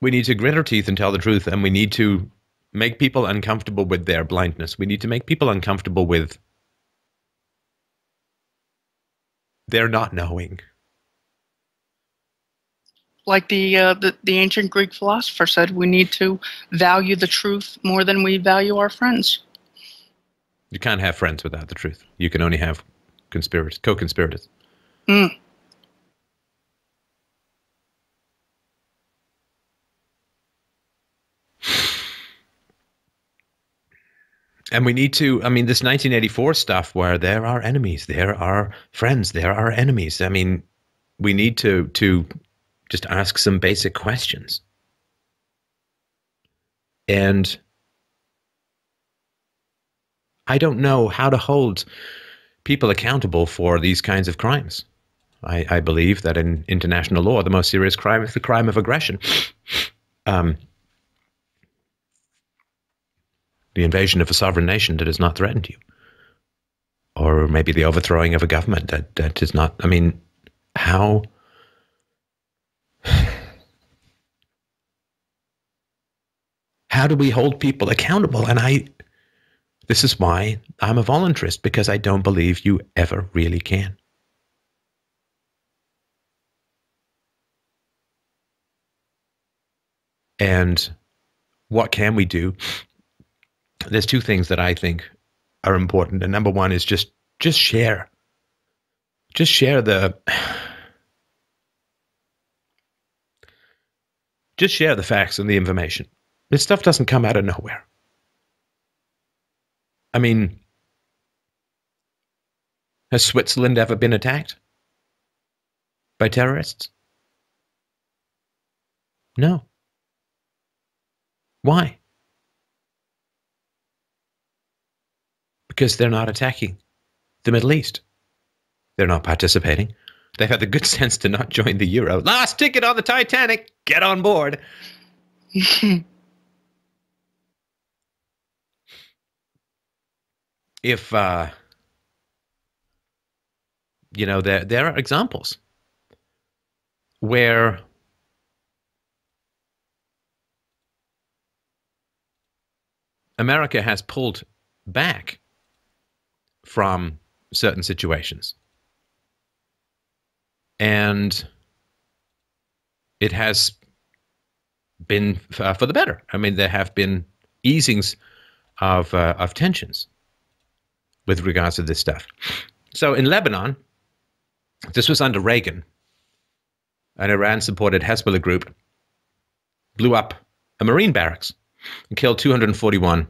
We need to grit our teeth and tell the truth, and we need to make people uncomfortable with their blindness. We need to make people uncomfortable with their not knowing. Like the ancient Greek philosopher said, we need to value the truth more than we value our friends. You can't have friends without the truth. You can only have conspirators, co-conspirators. Mm. And we need to, I mean, this 1984 stuff where there are enemies, there are friends, there are enemies. I mean, we need to just ask some basic questions. And I don't know how to hold people accountable for these kinds of crimes. I believe that in international law, the most serious crime is the crime of aggression. The invasion of a sovereign nation that has not threatened you. Or maybe the overthrowing of a government that is not, I mean, how? How do we hold people accountable? And this is why I'm a voluntarist, because I don't believe you ever really can. And what can we do? There's two things that I think are important. And number one is just share. Just share the facts and the information. This stuff doesn't come out of nowhere. I mean, has Switzerland ever been attacked by terrorists? No. Why? Because they're not attacking the Middle East. They're not participating. They've had the good sense to not join the euro. Last ticket on the Titanic. Get on board. If, there are examples where America has pulled back from certain situations. And it has been for the better. I mean, there have been easings of tensions with regards to this stuff. So in Lebanon, this was under Reagan, an Iran-supported Hezbollah group blew up a Marine barracks and killed 241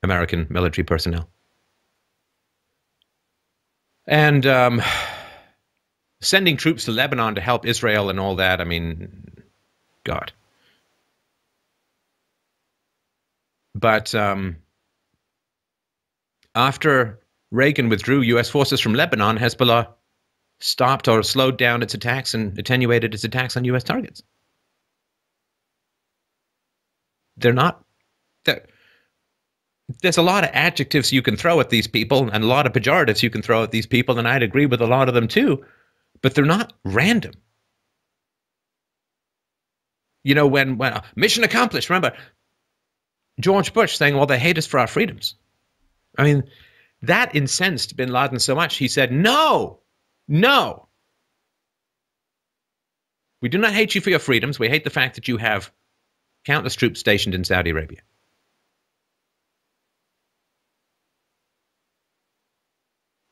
American military personnel. And sending troops to Lebanon to help Israel and all that, I mean, God. But after Reagan withdrew U.S. forces from Lebanon, Hezbollah stopped or slowed down its attacks and attenuated its attacks on U.S. targets. They're not... There's a lot of adjectives you can throw at these people and a lot of pejoratives you can throw at these people, and I'd agree with a lot of them too, but they're not random. You know, when mission accomplished, remember George Bush saying, well, they hate us for our freedoms. I mean, that incensed bin Laden so much, he said, no, we do not hate you for your freedoms. We hate the fact that you have countless troops stationed in Saudi Arabia.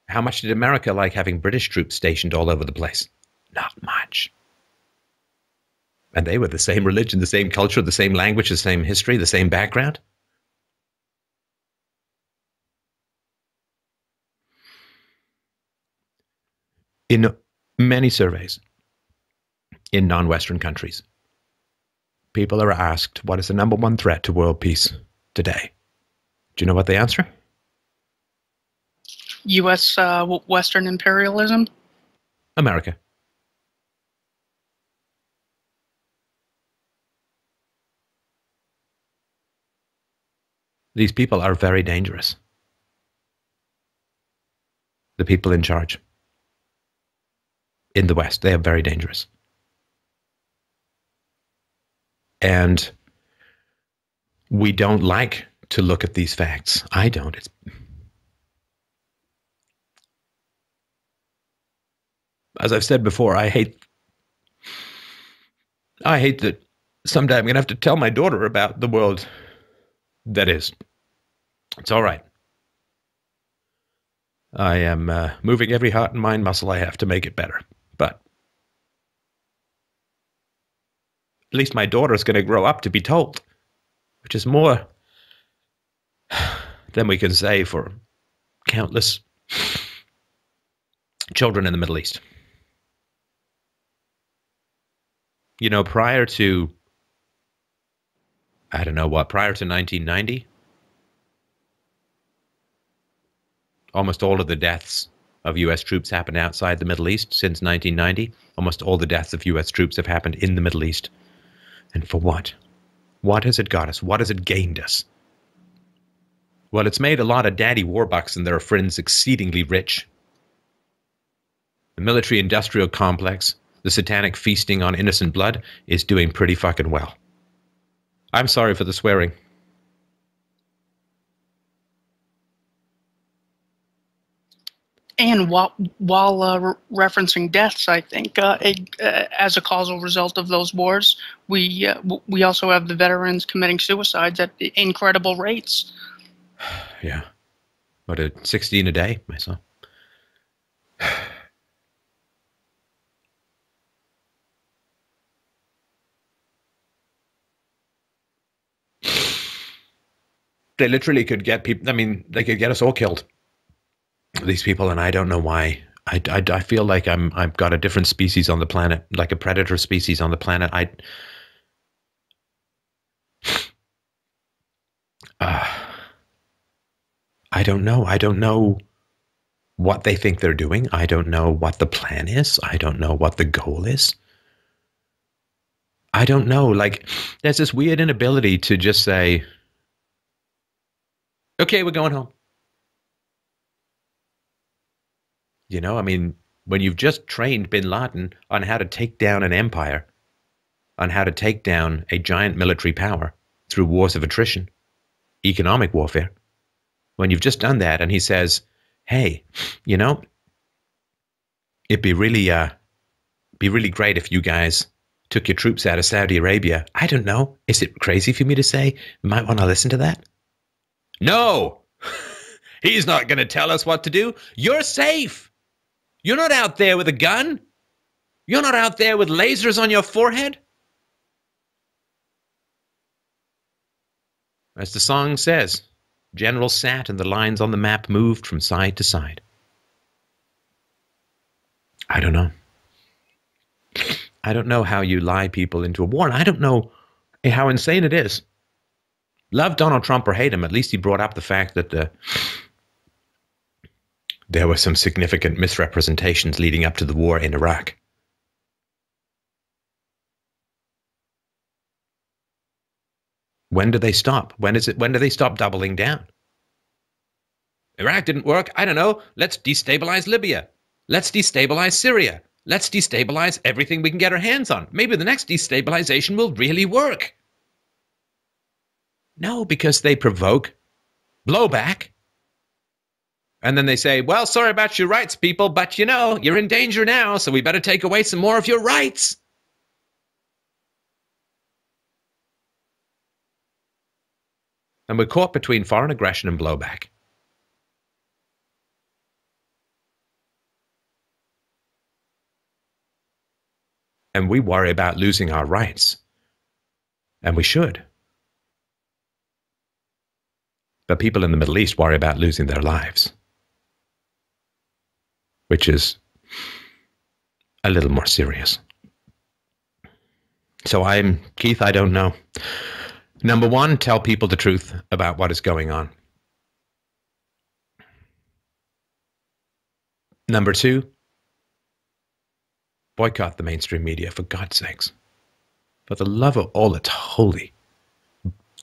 How much did America like having British troops stationed all over the place? Not much. And they were the same religion, the same culture, the same language, the same history, the same background. In many surveys in non-Western countries, people are asked, what is the number one threat to world peace today? Do you know what they answer? U.S. Western imperialism? America. These people are very dangerous. The people in charge. In the West, they are very dangerous. And we don't like to look at these facts. I don't. As I've said before, I hate that someday I'm going to have to tell my daughter about the world that is. It's all right. I am moving every heart and mind muscle I have to make it better. But at least my daughter is going to grow up to be told, which is more than we can say for countless children in the Middle East. You know, prior to 1990, almost all of the deaths of U.S. troops happened outside the Middle East. Since 1990, almost all the deaths of U.S. troops have happened in the Middle East. And for what? What has it got us? What has it gained us? Well, it's made a lot of daddy warbucks and their friends exceedingly rich. The military-industrial complex, the satanic feasting on innocent blood, is doing pretty fucking well. I'm sorry for the swearing. And while referencing deaths, I think as a causal result of those wars, we also have the veterans committing suicides at incredible rates. Yeah. What, 16 a day, myself? They literally could get people, I mean, they could get us all killed. These people, and I don't know why. I feel like I've got a different species on the planet, like a predator species on the planet. I don't know. I don't know what they think they're doing. I don't know what the plan is. I don't know what the goal is. I don't know. Like, there's this weird inability to just say, okay, we're going home. You know, I mean, when you've just trained bin Laden on how to take down an empire, on how to take down a giant military power through wars of attrition, economic warfare, when you've just done that and he says, hey, you know, it'd be really great if you guys took your troops out of Saudi Arabia. I don't know. Is it crazy for me to say? You might want to listen to that? No! He's not going to tell us what to do. You're safe. You're not out there with a gun. You're not out there with lasers on your forehead. As the song says, General sat and the lines on the map moved from side to side. I don't know. I don't know how you lie people into a war, and I don't know how insane it is. Love Donald Trump or hate him, at least he brought up the fact that there were some significant misrepresentations leading up to the war in Iraq. When do they stop? When do they stop doubling down? Iraq didn't work. I don't know. Let's destabilize Libya. Let's destabilize Syria. Let's destabilize everything we can get our hands on. Maybe the next destabilization will really work. No, because they provoke blowback. And then they say, well, sorry about your rights, people, but you know, you're in danger now, so we better take away some more of your rights. And we're caught between foreign aggression and blowback. And we worry about losing our rights. And we should. But people in the Middle East worry about losing their lives, which is a little more serious. So Keith, I don't know. Number one, tell people the truth about what is going on. Number two, boycott the mainstream media, for God's sakes. For the love of all that's holy,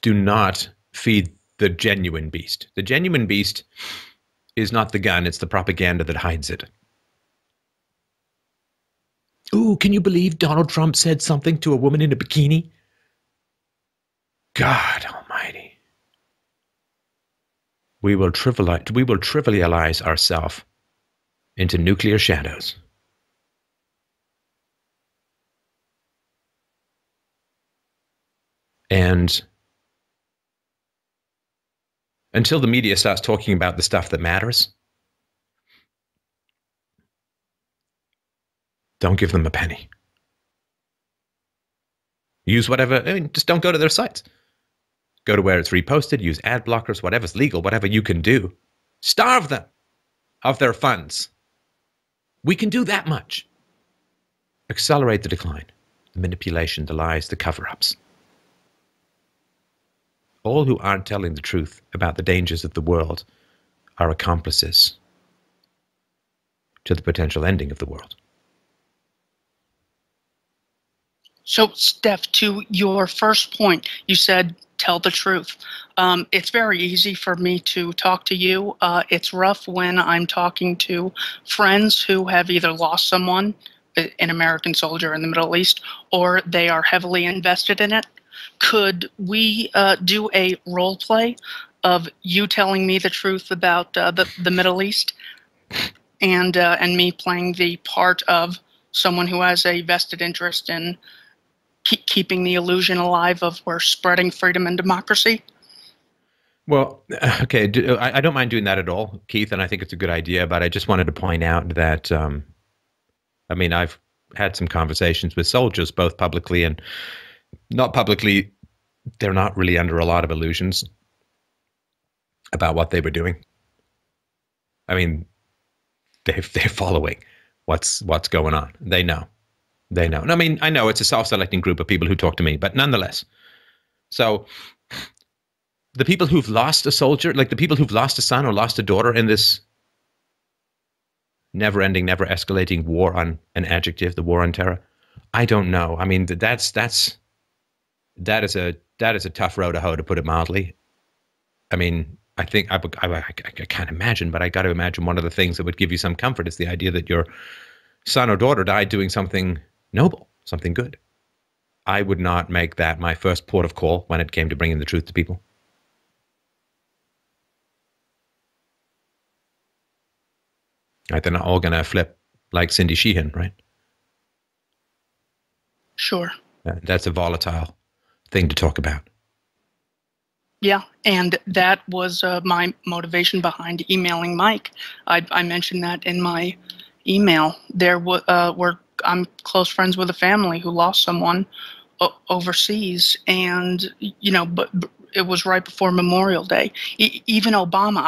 do not feed the genuine beast. The genuine beast is not the gun, it's the propaganda that hides it. Ooh, can you believe Donald Trump said something to a woman in a bikini? God almighty. We will trivialize ourselves into nuclear shadows. And until the media starts talking about the stuff that matters, don't give them a penny. Use whatever, just don't go to their sites. Go to where it's reposted, use ad blockers, whatever's legal, whatever you can do. Starve them of their funds. We can do that much. Accelerate the decline, the manipulation, the lies, the cover-ups. All who aren't telling the truth about the dangers of the world are accomplices to the potential ending of the world. So, Steph, to your first point, you said tell the truth. It's very easy for me to talk to you. It's rough when I'm talking to friends who have either lost someone, an American soldier in the Middle East, or they are heavily invested in it. Could we do a role play of you telling me the truth about the Middle East, and me playing the part of someone who has a vested interest in keeping the illusion alive of we're spreading freedom and democracy? Well, okay, I don't mind doing that at all, Keith, and I think it's a good idea, but I just wanted to point out that, I've had some conversations with soldiers, both publicly and not publicly. They're not really under a lot of illusions about what they were doing. I mean, they're following what's going on. They know. And I know it's a self-selecting group of people who talk to me, but nonetheless. So the people who've lost a soldier, like the people who've lost a son or lost a daughter in this never-ending, never-escalating war on an adjective, the war on terror, I don't know. I mean, that is a tough row to hoe, to put it mildly. I mean, I think I can't imagine, but I got to imagine one of the things that would give you some comfort is the idea that your son or daughter died doing something noble, something good. I would not make that my first port of call when it came to bringing the truth to people. Right, they're not all going to flip like Cindy Sheehan, right? Sure. That's a volatile thing to talk about. Yeah, and that was my motivation behind emailing Mike. I mentioned that in my email. I'm close friends with a family who lost someone overseas, and but it was right before Memorial Day. Even Obama,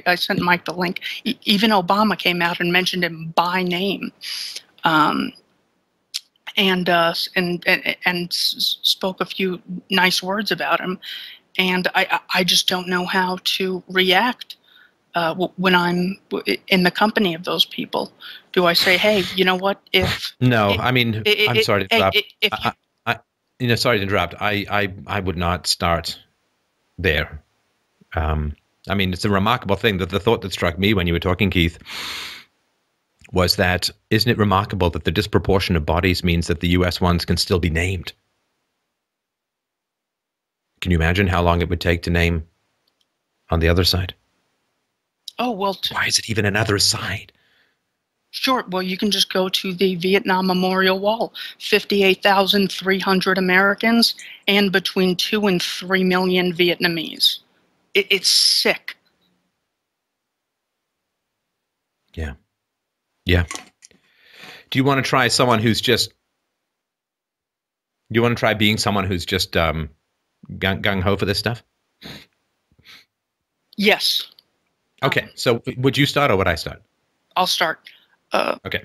I sent Mike the link. Even Obama came out and mentioned him by name, and spoke a few nice words about him. And I just don't know how to react when I'm in the company of those people. Do I say, hey, you know what? No, I'm sorry to interrupt. Sorry to interrupt. I would not start there. It's a remarkable thing that the thought that struck me when you were talking, Keith, was that, isn't it remarkable that the disproportion of bodies means that the US ones can still be named? Can you imagine how long it would take to name on the other side? Oh, well. Why is it even another side? Sure. Well, you can just go to the Vietnam Memorial Wall. 58,300 Americans and between 2 and 3 million Vietnamese. It's sick. Yeah. Yeah. Do you want to try someone who's just... Do you want to try being someone who's just gung-ho for this stuff? Yes. Okay. So would you start or would I start? I'll start. Okay.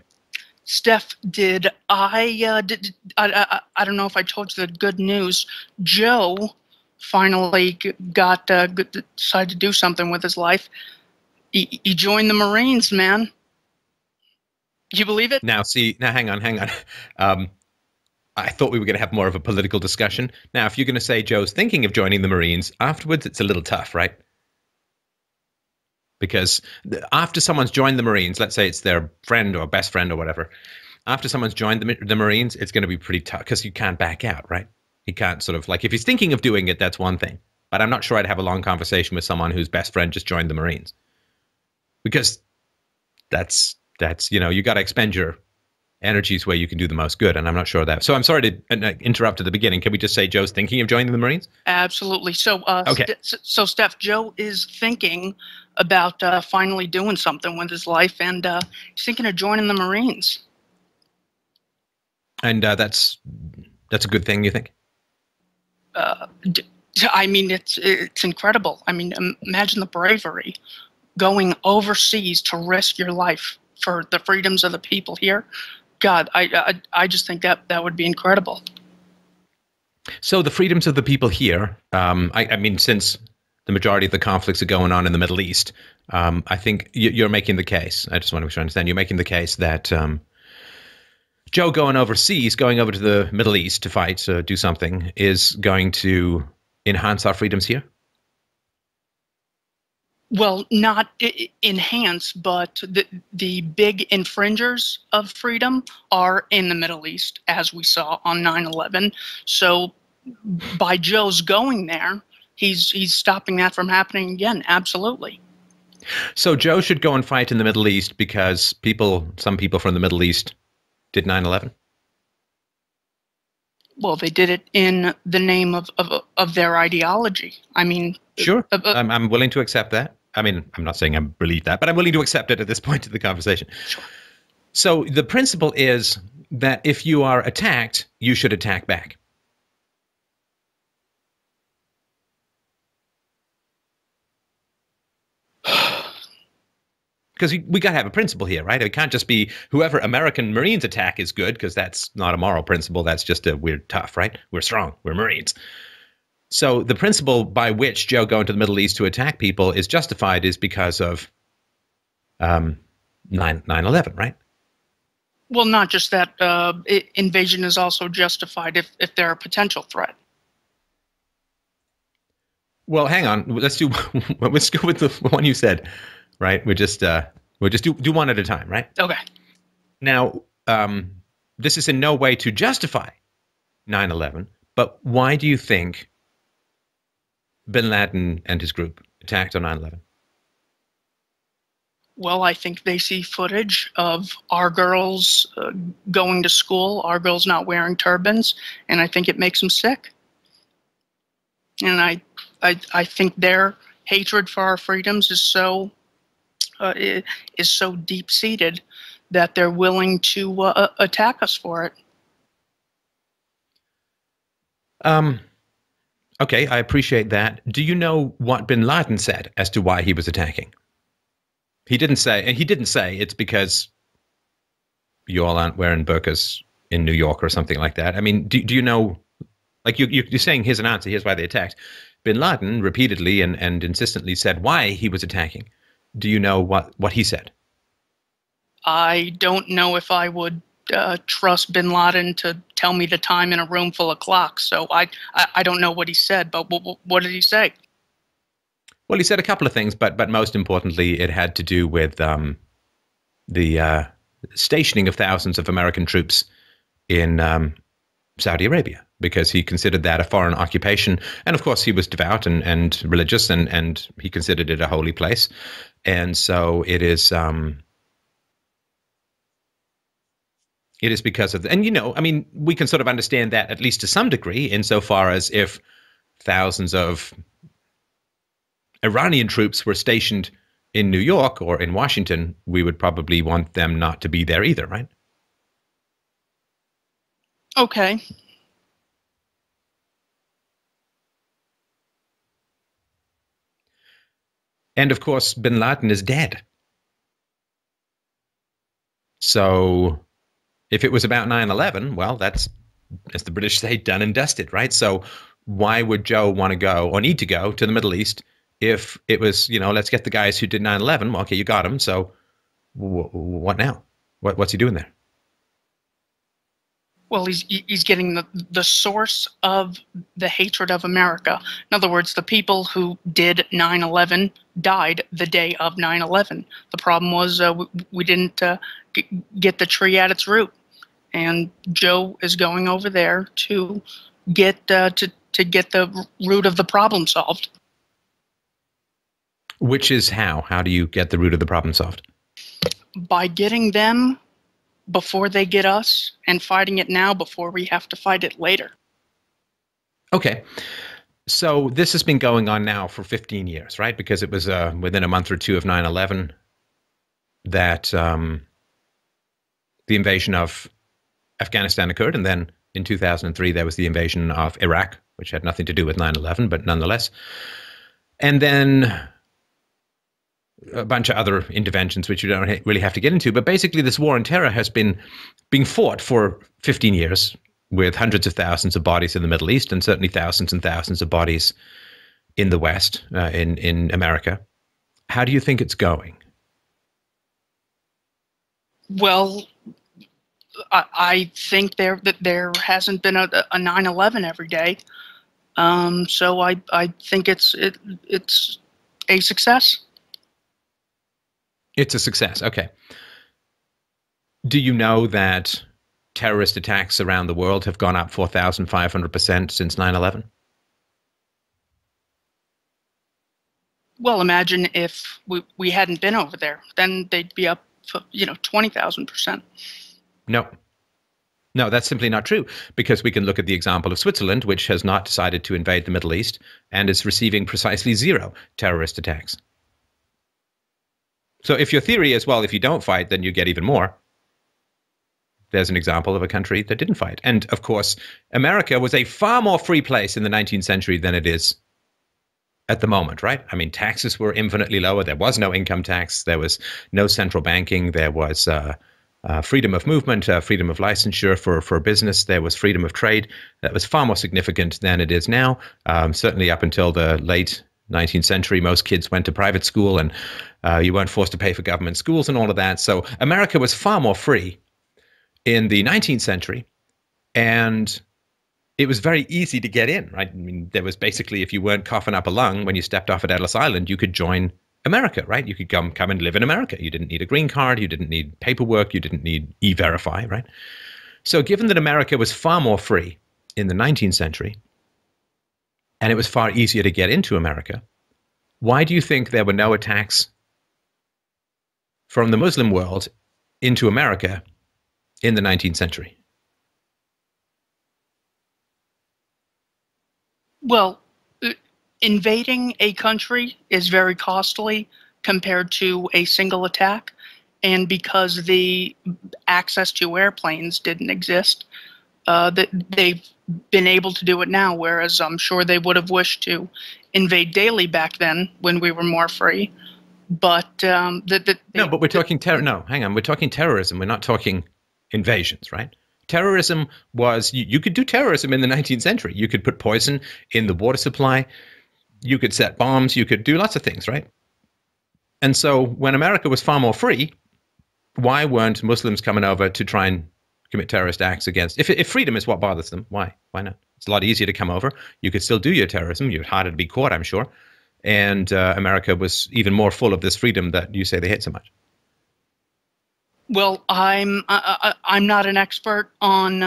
Steph, I don't know if I told you the good news. Joe finally decided to do something with his life. He joined the Marines, man. You believe it? Now, hang on. I thought we were going to have more of a political discussion. Now, if you're going to say Joe's thinking of joining the Marines, afterwards it's a little tough, right? Because after someone's joined the Marines, let's say it's their friend or best friend or whatever, after someone's joined the Marines, it's going to be pretty tough because you can't back out, right? You can't sort of, like, if he's thinking of doing it, that's one thing. But I'm not sure I'd have a long conversation with someone whose best friend just joined the Marines. Because that's you got to expend your energies where you can do the most good, and I'm not sure of that. So I'm sorry to interrupt at the beginning. Can we just say Joe's thinking of joining the Marines? Absolutely. So, Okay. Steph, Joe is thinking about finally doing something with his life, and he's thinking of joining the Marines. And that's a good thing, you think? I mean, it's incredible. I mean, imagine the bravery going overseas to risk your life for the freedoms of the people here. God, I just think that would be incredible. So the freedoms of the people here, I mean, since the majority of the conflicts are going on in the Middle East, I think you're making the case. I just want to make sure I understand. You're making the case that Joe going overseas, going over to the Middle East to fight, do something, is going to enhance our freedoms here? Well, not enhance, but the big infringers of freedom are in the Middle East, as we saw on 9/11. So by Joe's going there, he's stopping that from happening again. Absolutely. So Joe should go and fight in the Middle East because some people from the Middle East did 9/11? Well, they did it in the name of their ideology. I mean, sure, I'm willing to accept that. I mean, I'm not saying I believe that, but I'm willing to accept it at this point of the conversation. Sure. So the principle is that if you are attacked, you should attack back. Because we got to have a principle here, right? It can't just be whoever American Marines attack is good, because that's not a moral principle. That's just we're tough, right? We're strong. We're Marines. So the principle by which Joe going to the Middle East to attack people is justified is because of 9/11, right? Well, not just that. Invasion is also justified if they're a potential threat. Well, hang on. Let's go with the one you said, right? We'll just do one at a time, right? Okay. Now, this is in no way to justify 9/11, but why do you think bin Laden and his group attacked on 9/11? Well, I think they see footage of our girls going to school, our girls not wearing turbans, and I think it makes them sick. And I think their hatred for our freedoms is so deep-seated that they're willing to attack us for it. Okay, I appreciate that. Do you know what bin Laden said as to why he was attacking? He didn't say it's because you all aren't wearing burqas in New York or something like that. I mean, do you know, like you're saying here's an answer, here's why they attacked. Bin Laden repeatedly and insistently said why he was attacking. Do you know what he said? I don't know if I would trust bin Laden to tell me the time in a room full of clocks. So I don't know what he said, but what did he say? Well, he said a couple of things, but most importantly, it had to do with the stationing of thousands of American troops in Saudi Arabia, because he considered that a foreign occupation. And of course, he was devout and religious, and he considered it a holy place. And so it is because of, and I mean, we can sort of understand that at least to some degree, insofar as if thousands of Iranian troops were stationed in New York or in Washington, we would probably want them not to be there either, right? Okay. And of course, bin Laden is dead. So If it was about 9/11, well, that's, as the British say, done and dusted, right? So why would Joe want to go or need to go to the Middle East if it was, let's get the guys who did 9/11. Well, okay, you got them. So what now? What's he doing there? Well, he's getting the source of the hatred of America. In other words, the people who did 9/11 died the day of 9/11. The problem was we didn't get the tree at its root, and Joe is going over there to get to get the root of the problem solved. Which is how? How do you get the root of the problem solved? By getting them before they get us, and fighting it now before we have to fight it later. Okay. So this has been going on now for 15 years, right? Because it was within a month or two of 9/11 that the invasion of Afghanistan occurred. And then in 2003, there was the invasion of Iraq, which had nothing to do with 9/11, but nonetheless. And then a bunch of other interventions, which you don't really have to get into. But basically, this war on terror has been being fought for 15 years with hundreds of thousands of bodies in the Middle East and certainly thousands and thousands of bodies in the West, in America. How do you think it's going? Well, I think there hasn't been a 9/11 every day. So I think it's a success. It's a success. Okay. Do you know that terrorist attacks around the world have gone up 4,500% since 9/11? Well, imagine if we hadn't been over there, then they'd be up, 20,000%. No, that's simply not true, because we can look at the example of Switzerland, which has not decided to invade the Middle East and is receiving precisely 0 terrorist attacks. So if your theory is, well, if you don't fight, then you get even more, there's an example of a country that didn't fight. And of course, America was a far more free place in the 19th century than it is at the moment, right? I mean, taxes were infinitely lower. There was no income tax. There was no central banking. There was freedom of movement, freedom of licensure for business. There was freedom of trade. That was far more significant than it is now. Certainly up until the late 19th century, most kids went to private school, and you weren't forced to pay for government schools and all of that. So America was far more free in the 19th century, and it was very easy to get in, right? I mean, there was basically, if you weren't coughing up a lung when you stepped off at Ellis Island, you could join America, right? You could come and live in America. You didn't need a green card. You didn't need paperwork. You didn't need E-Verify, right? So given that America was far more free in the 19th century, and it was far easier to get into America, why do you think there were no attacks from the Muslim world into America in the 19th century? Well, invading a country is very costly compared to a single attack. And because the access to airplanes didn't exist, they've been able to do it now, whereas I'm sure they would have wished to invade daily back then when we were more free. But no, but we're talking No, hang on. We're talking terrorism. We're not talking invasions, right? Terrorism was, you could do terrorism in the 19th century. You could put poison in the water supply. You could set bombs. You could do lots of things, right? And so when America was far more free, why weren't Muslims coming over to try and commit terrorist acts against? If freedom is what bothers them, why not? It's a lot easier to come over. You could still do your terrorism. You're harder to be caught, I'm sure. And America was even more full of this freedom that you say they hate so much. Well, I'm not an expert on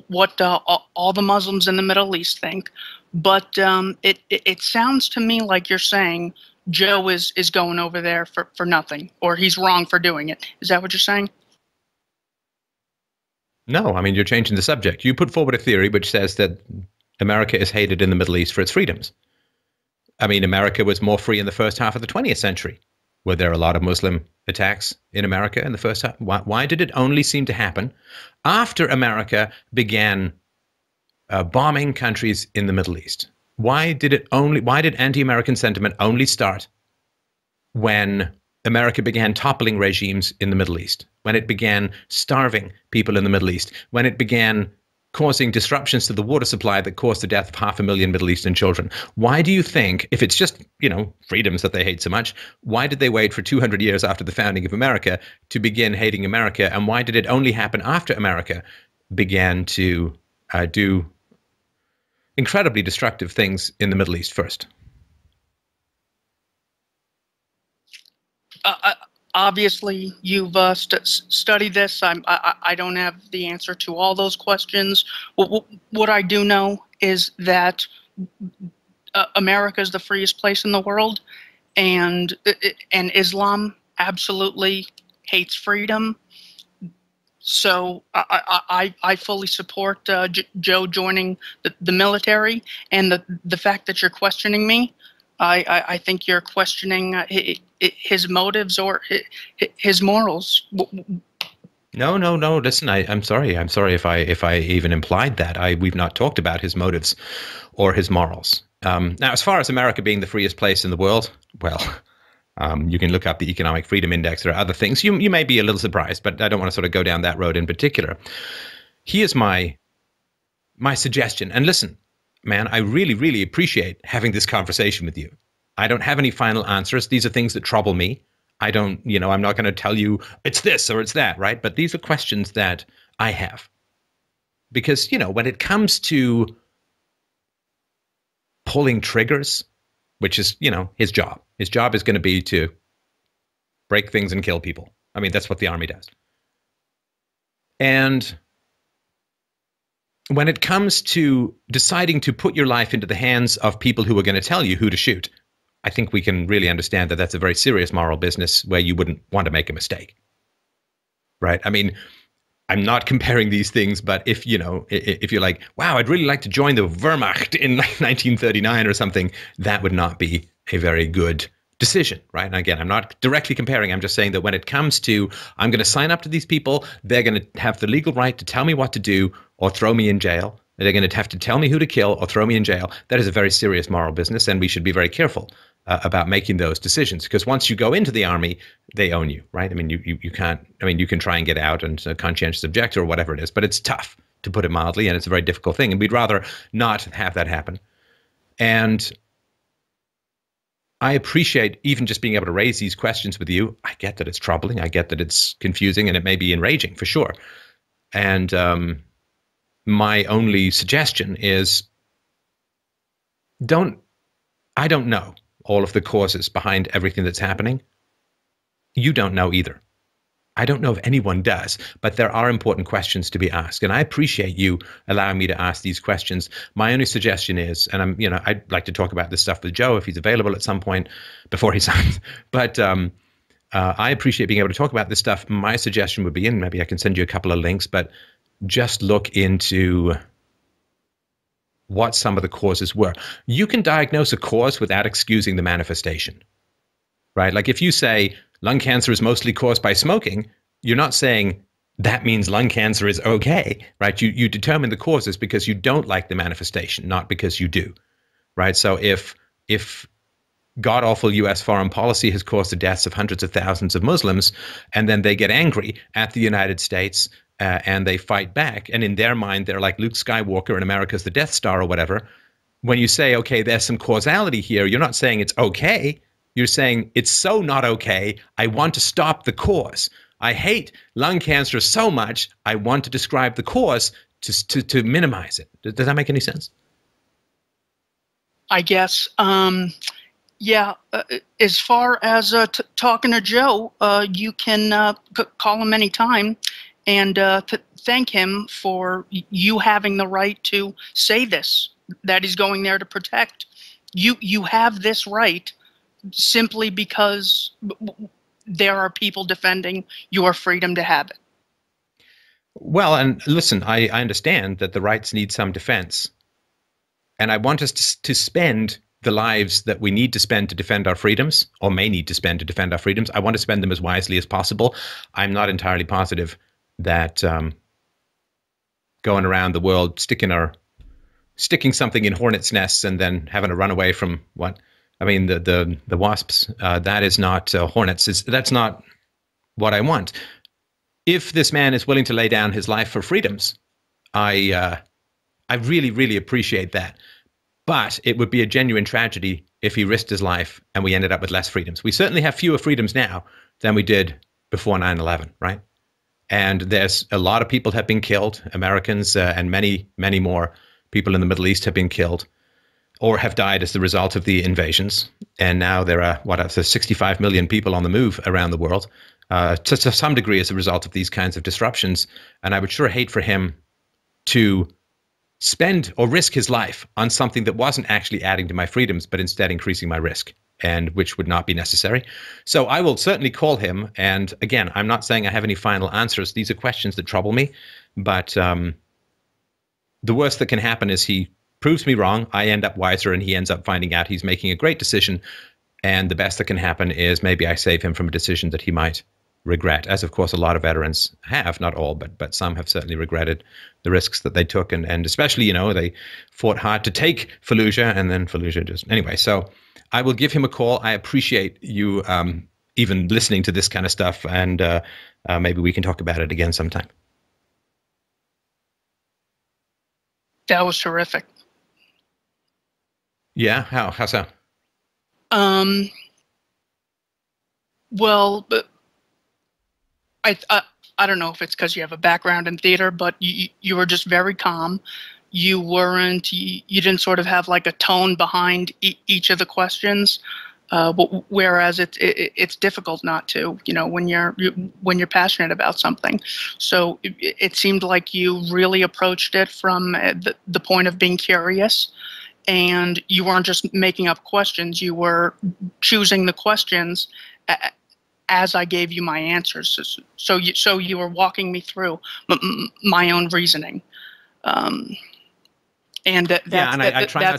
what all the Muslims in the Middle East think, but it sounds to me like you're saying Joe is going over there for nothing, or he's wrong for doing it. Is that what you're saying? No, I mean, you're changing the subject. You put forward a theory which says that America is hated in the Middle East for its freedoms. I mean, America was more free in the first half of the 20th century. Were there a lot of Muslim attacks in America in the first half? Why did it only seem to happen after America began bombing countries in the Middle East? Why did anti-American sentiment only start when America began toppling regimes in the Middle East? when it began starving people in the Middle East, when it began causing disruptions to the water supply that caused the death of 500,000 Middle Eastern children. Why do you think, if it's just, freedoms that they hate so much, why did they wait for 200 years after the founding of America to begin hating America? And why did it only happen after America began to do incredibly destructive things in the Middle East first? Obviously, you've studied this. I don't have the answer to all those questions. What I do know is that America is the freest place in the world, and Islam absolutely hates freedom. So I fully support Joe joining the military, and the fact that you're questioning me, I think you're questioning his motives or his morals. No. Listen, I'm sorry. I'm sorry if I even implied that. We've not talked about his motives or his morals. Now, as far as America being the freest place in the world, well, you can look up the Economic Freedom Index. There are other things. You may be a little surprised, but I don't want to sort of go down that road in particular. Here's my suggestion. And listen, man, I really, really appreciate having this conversation with you. I don't have any final answers. These are things that trouble me. I'm not going to tell you it's this or it's that, right? But these are questions that I have. Because, when it comes to pulling triggers, which is, his job is going to be to break things and kill people. I mean, that's what the army does. And when it comes to deciding to put your life into the hands of people who are going to tell you who to shoot, I think we can really understand that that's a very serious moral business where you wouldn't want to make a mistake, right? I mean, I'm not comparing these things, but if you're like, wow, I'd really like to join the Wehrmacht in 1939 or something, that would not be a very good decision, right? And again, I'm not directly comparing. I'm just saying that when it comes to, I'm going to sign up to these people, they're going to have the legal right to tell me what to do or throw me in jail. They're going to have to tell me who to kill or throw me in jail. That is a very serious moral business, and we should be very careful about making those decisions, because once you go into the army, they own you, right? I mean, you can't. I mean, you can try and get out and a conscientious objector or whatever it is, but it's tough, to put it mildly, and it's a very difficult thing, and we'd rather not have that happen. And I appreciate even just being able to raise these questions with you. I get that it's troubling. I get that it's confusing, and it may be enraging for sure. And my only suggestion is I don't know all of the causes behind everything that's happening. You don't know either. I don't know if anyone does, but there are important questions to be asked. And I appreciate you allowing me to ask these questions. My only suggestion is, and I'd like to talk about this stuff with Joe if he's available at some point before he signs, but I appreciate being able to talk about this stuff. My suggestion would be, and maybe I can send you a couple of links, but just look into what some of the causes were. You can diagnose a cause without excusing the manifestation, right? Like if you say lung cancer is mostly caused by smoking, you're not saying that means lung cancer is okay, right? You determine the causes because you don't like the manifestation, not because you do, right? So if god-awful U.S. foreign policy has caused the deaths of hundreds of thousands of Muslims, and then they get angry at the United States and they fight back, and in their mind, they're like Luke Skywalker and America's the Death Star or whatever. When you say, okay, there's some causality here, you're not saying it's okay. You're saying it's so not okay, I want to stop the cause. I hate lung cancer so much, I want to describe the cause to minimize it. Does that make any sense? I guess. Yeah, as far as talking to Joe, you can call him anytime and thank him for you having the right to say this, that he's going there to protect. You have this right simply because there are people defending your freedom to have it. Well, and listen, I understand that the rights need some defense. And I want us to spend the lives that we need to spend to defend our freedoms, or may need to spend to defend our freedoms. I want to spend them as wisely as possible. I'm not entirely positive that going around the world sticking something in hornets' nests and then having to run away from the wasps, that is not hornets. That's not what I want. if this man is willing to lay down his life for freedoms, I really, really appreciate that. But it would be a genuine tragedy if he risked his life and we ended up with less freedoms. We certainly have fewer freedoms now than we did before 9/11, right? And there's a lot of people have been killed, Americans, and many, many more people in the Middle East have been killed or have died as the result of the invasions. And now there are, 65 million people on the move around the world, to some degree as a result of these kinds of disruptions. And I would sure hate for him to spend or risk his life on something that wasn't actually adding to my freedoms, but instead increasing my risk, and which would not be necessary. So I will certainly call him. And again, I'm not saying I have any final answers. These are questions that trouble me. But the worst that can happen is he proves me wrong. I end up wiser, and he ends up finding out he's making a great decision. And the best that can happen is maybe I save him from a decision that he might regret, as of course a lot of veterans have, not all, but some have certainly regretted the risks that they took, and especially, they fought hard to take Fallujah, and then Fallujah just anyway. So I will give him a call. I appreciate you even listening to this kind of stuff, and maybe we can talk about it again sometime. That was terrific. Yeah, how so? Well, I don't know if it's because you have a background in theater, but you were just very calm. You didn't sort of have like a tone behind each of the questions, whereas it's difficult not to, when you're passionate about something. So it seemed like you really approached it from the point of being curious, and you weren't just making up questions. You were choosing the questions as I gave you my answers. So you were walking me through my own reasoning. And I try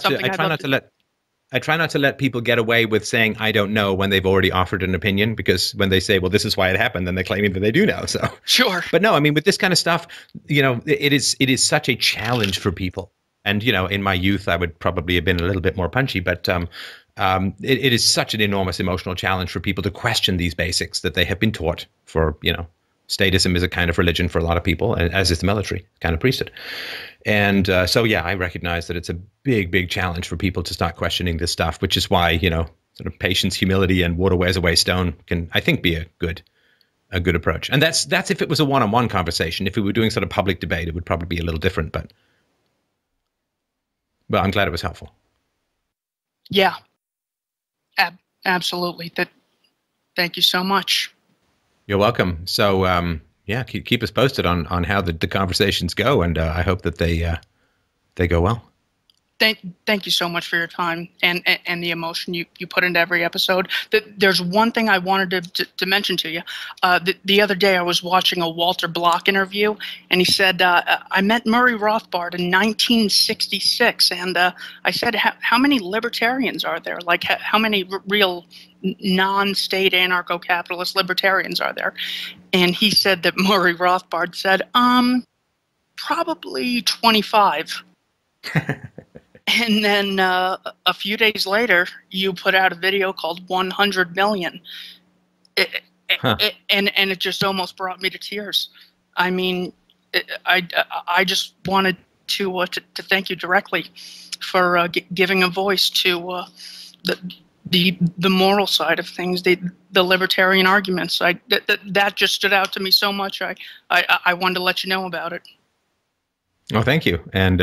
not to let people get away with saying I don't know when they've already offered an opinion, because when they say, well, this is why it happened, then they're claiming that they do know. So sure. But no, I mean, with this kind of stuff, it is such a challenge for people. And, in my youth, I would probably have been a little bit more punchy, but it is such an enormous emotional challenge for people to question these basics that they have been taught for, statism is a kind of religion for a lot of people, as is the military, kind of priesthood. And so, yeah, I recognize that it's a big, big challenge for people to start questioning this stuff, which is why, sort of patience, humility, and water wears away stone can, I think, be a good approach. And that's if it was a one-on-one conversation. If we were doing sort of public debate, it would probably be a little different, but I'm glad it was helpful. Yeah, absolutely. Thank you so much. You're welcome. So, keep us posted on how the conversations go, and I hope that they go well. Thank you so much for your time and the emotion you put into every episode. There's one thing I wanted to mention to you. The other day I was watching a Walter Block interview, and he said, I met Murray Rothbard in 1966, and I said, how many libertarians are there? Like, how many real non-state anarcho-capitalist libertarians are there? And he said that Murray Rothbard said, probably 25. And then a few days later, you put out a video called 100 million. And it just almost brought me to tears. I mean, I just wanted to thank you directly for giving a voice to the moral side of things, the libertarian arguments. That just stood out to me so much. I wanted to let you know about it. Oh, thank you. And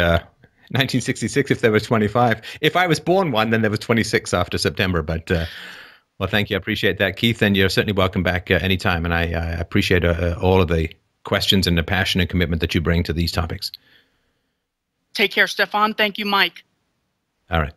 1966, if there was 25. If I was born one, then there was 26 after September. But, well, thank you. I appreciate that, Keith. And you're certainly welcome back anytime. And I appreciate all of the questions and the passion and commitment that you bring to these topics. Take care, Stefan. Thank you, Mike. All right.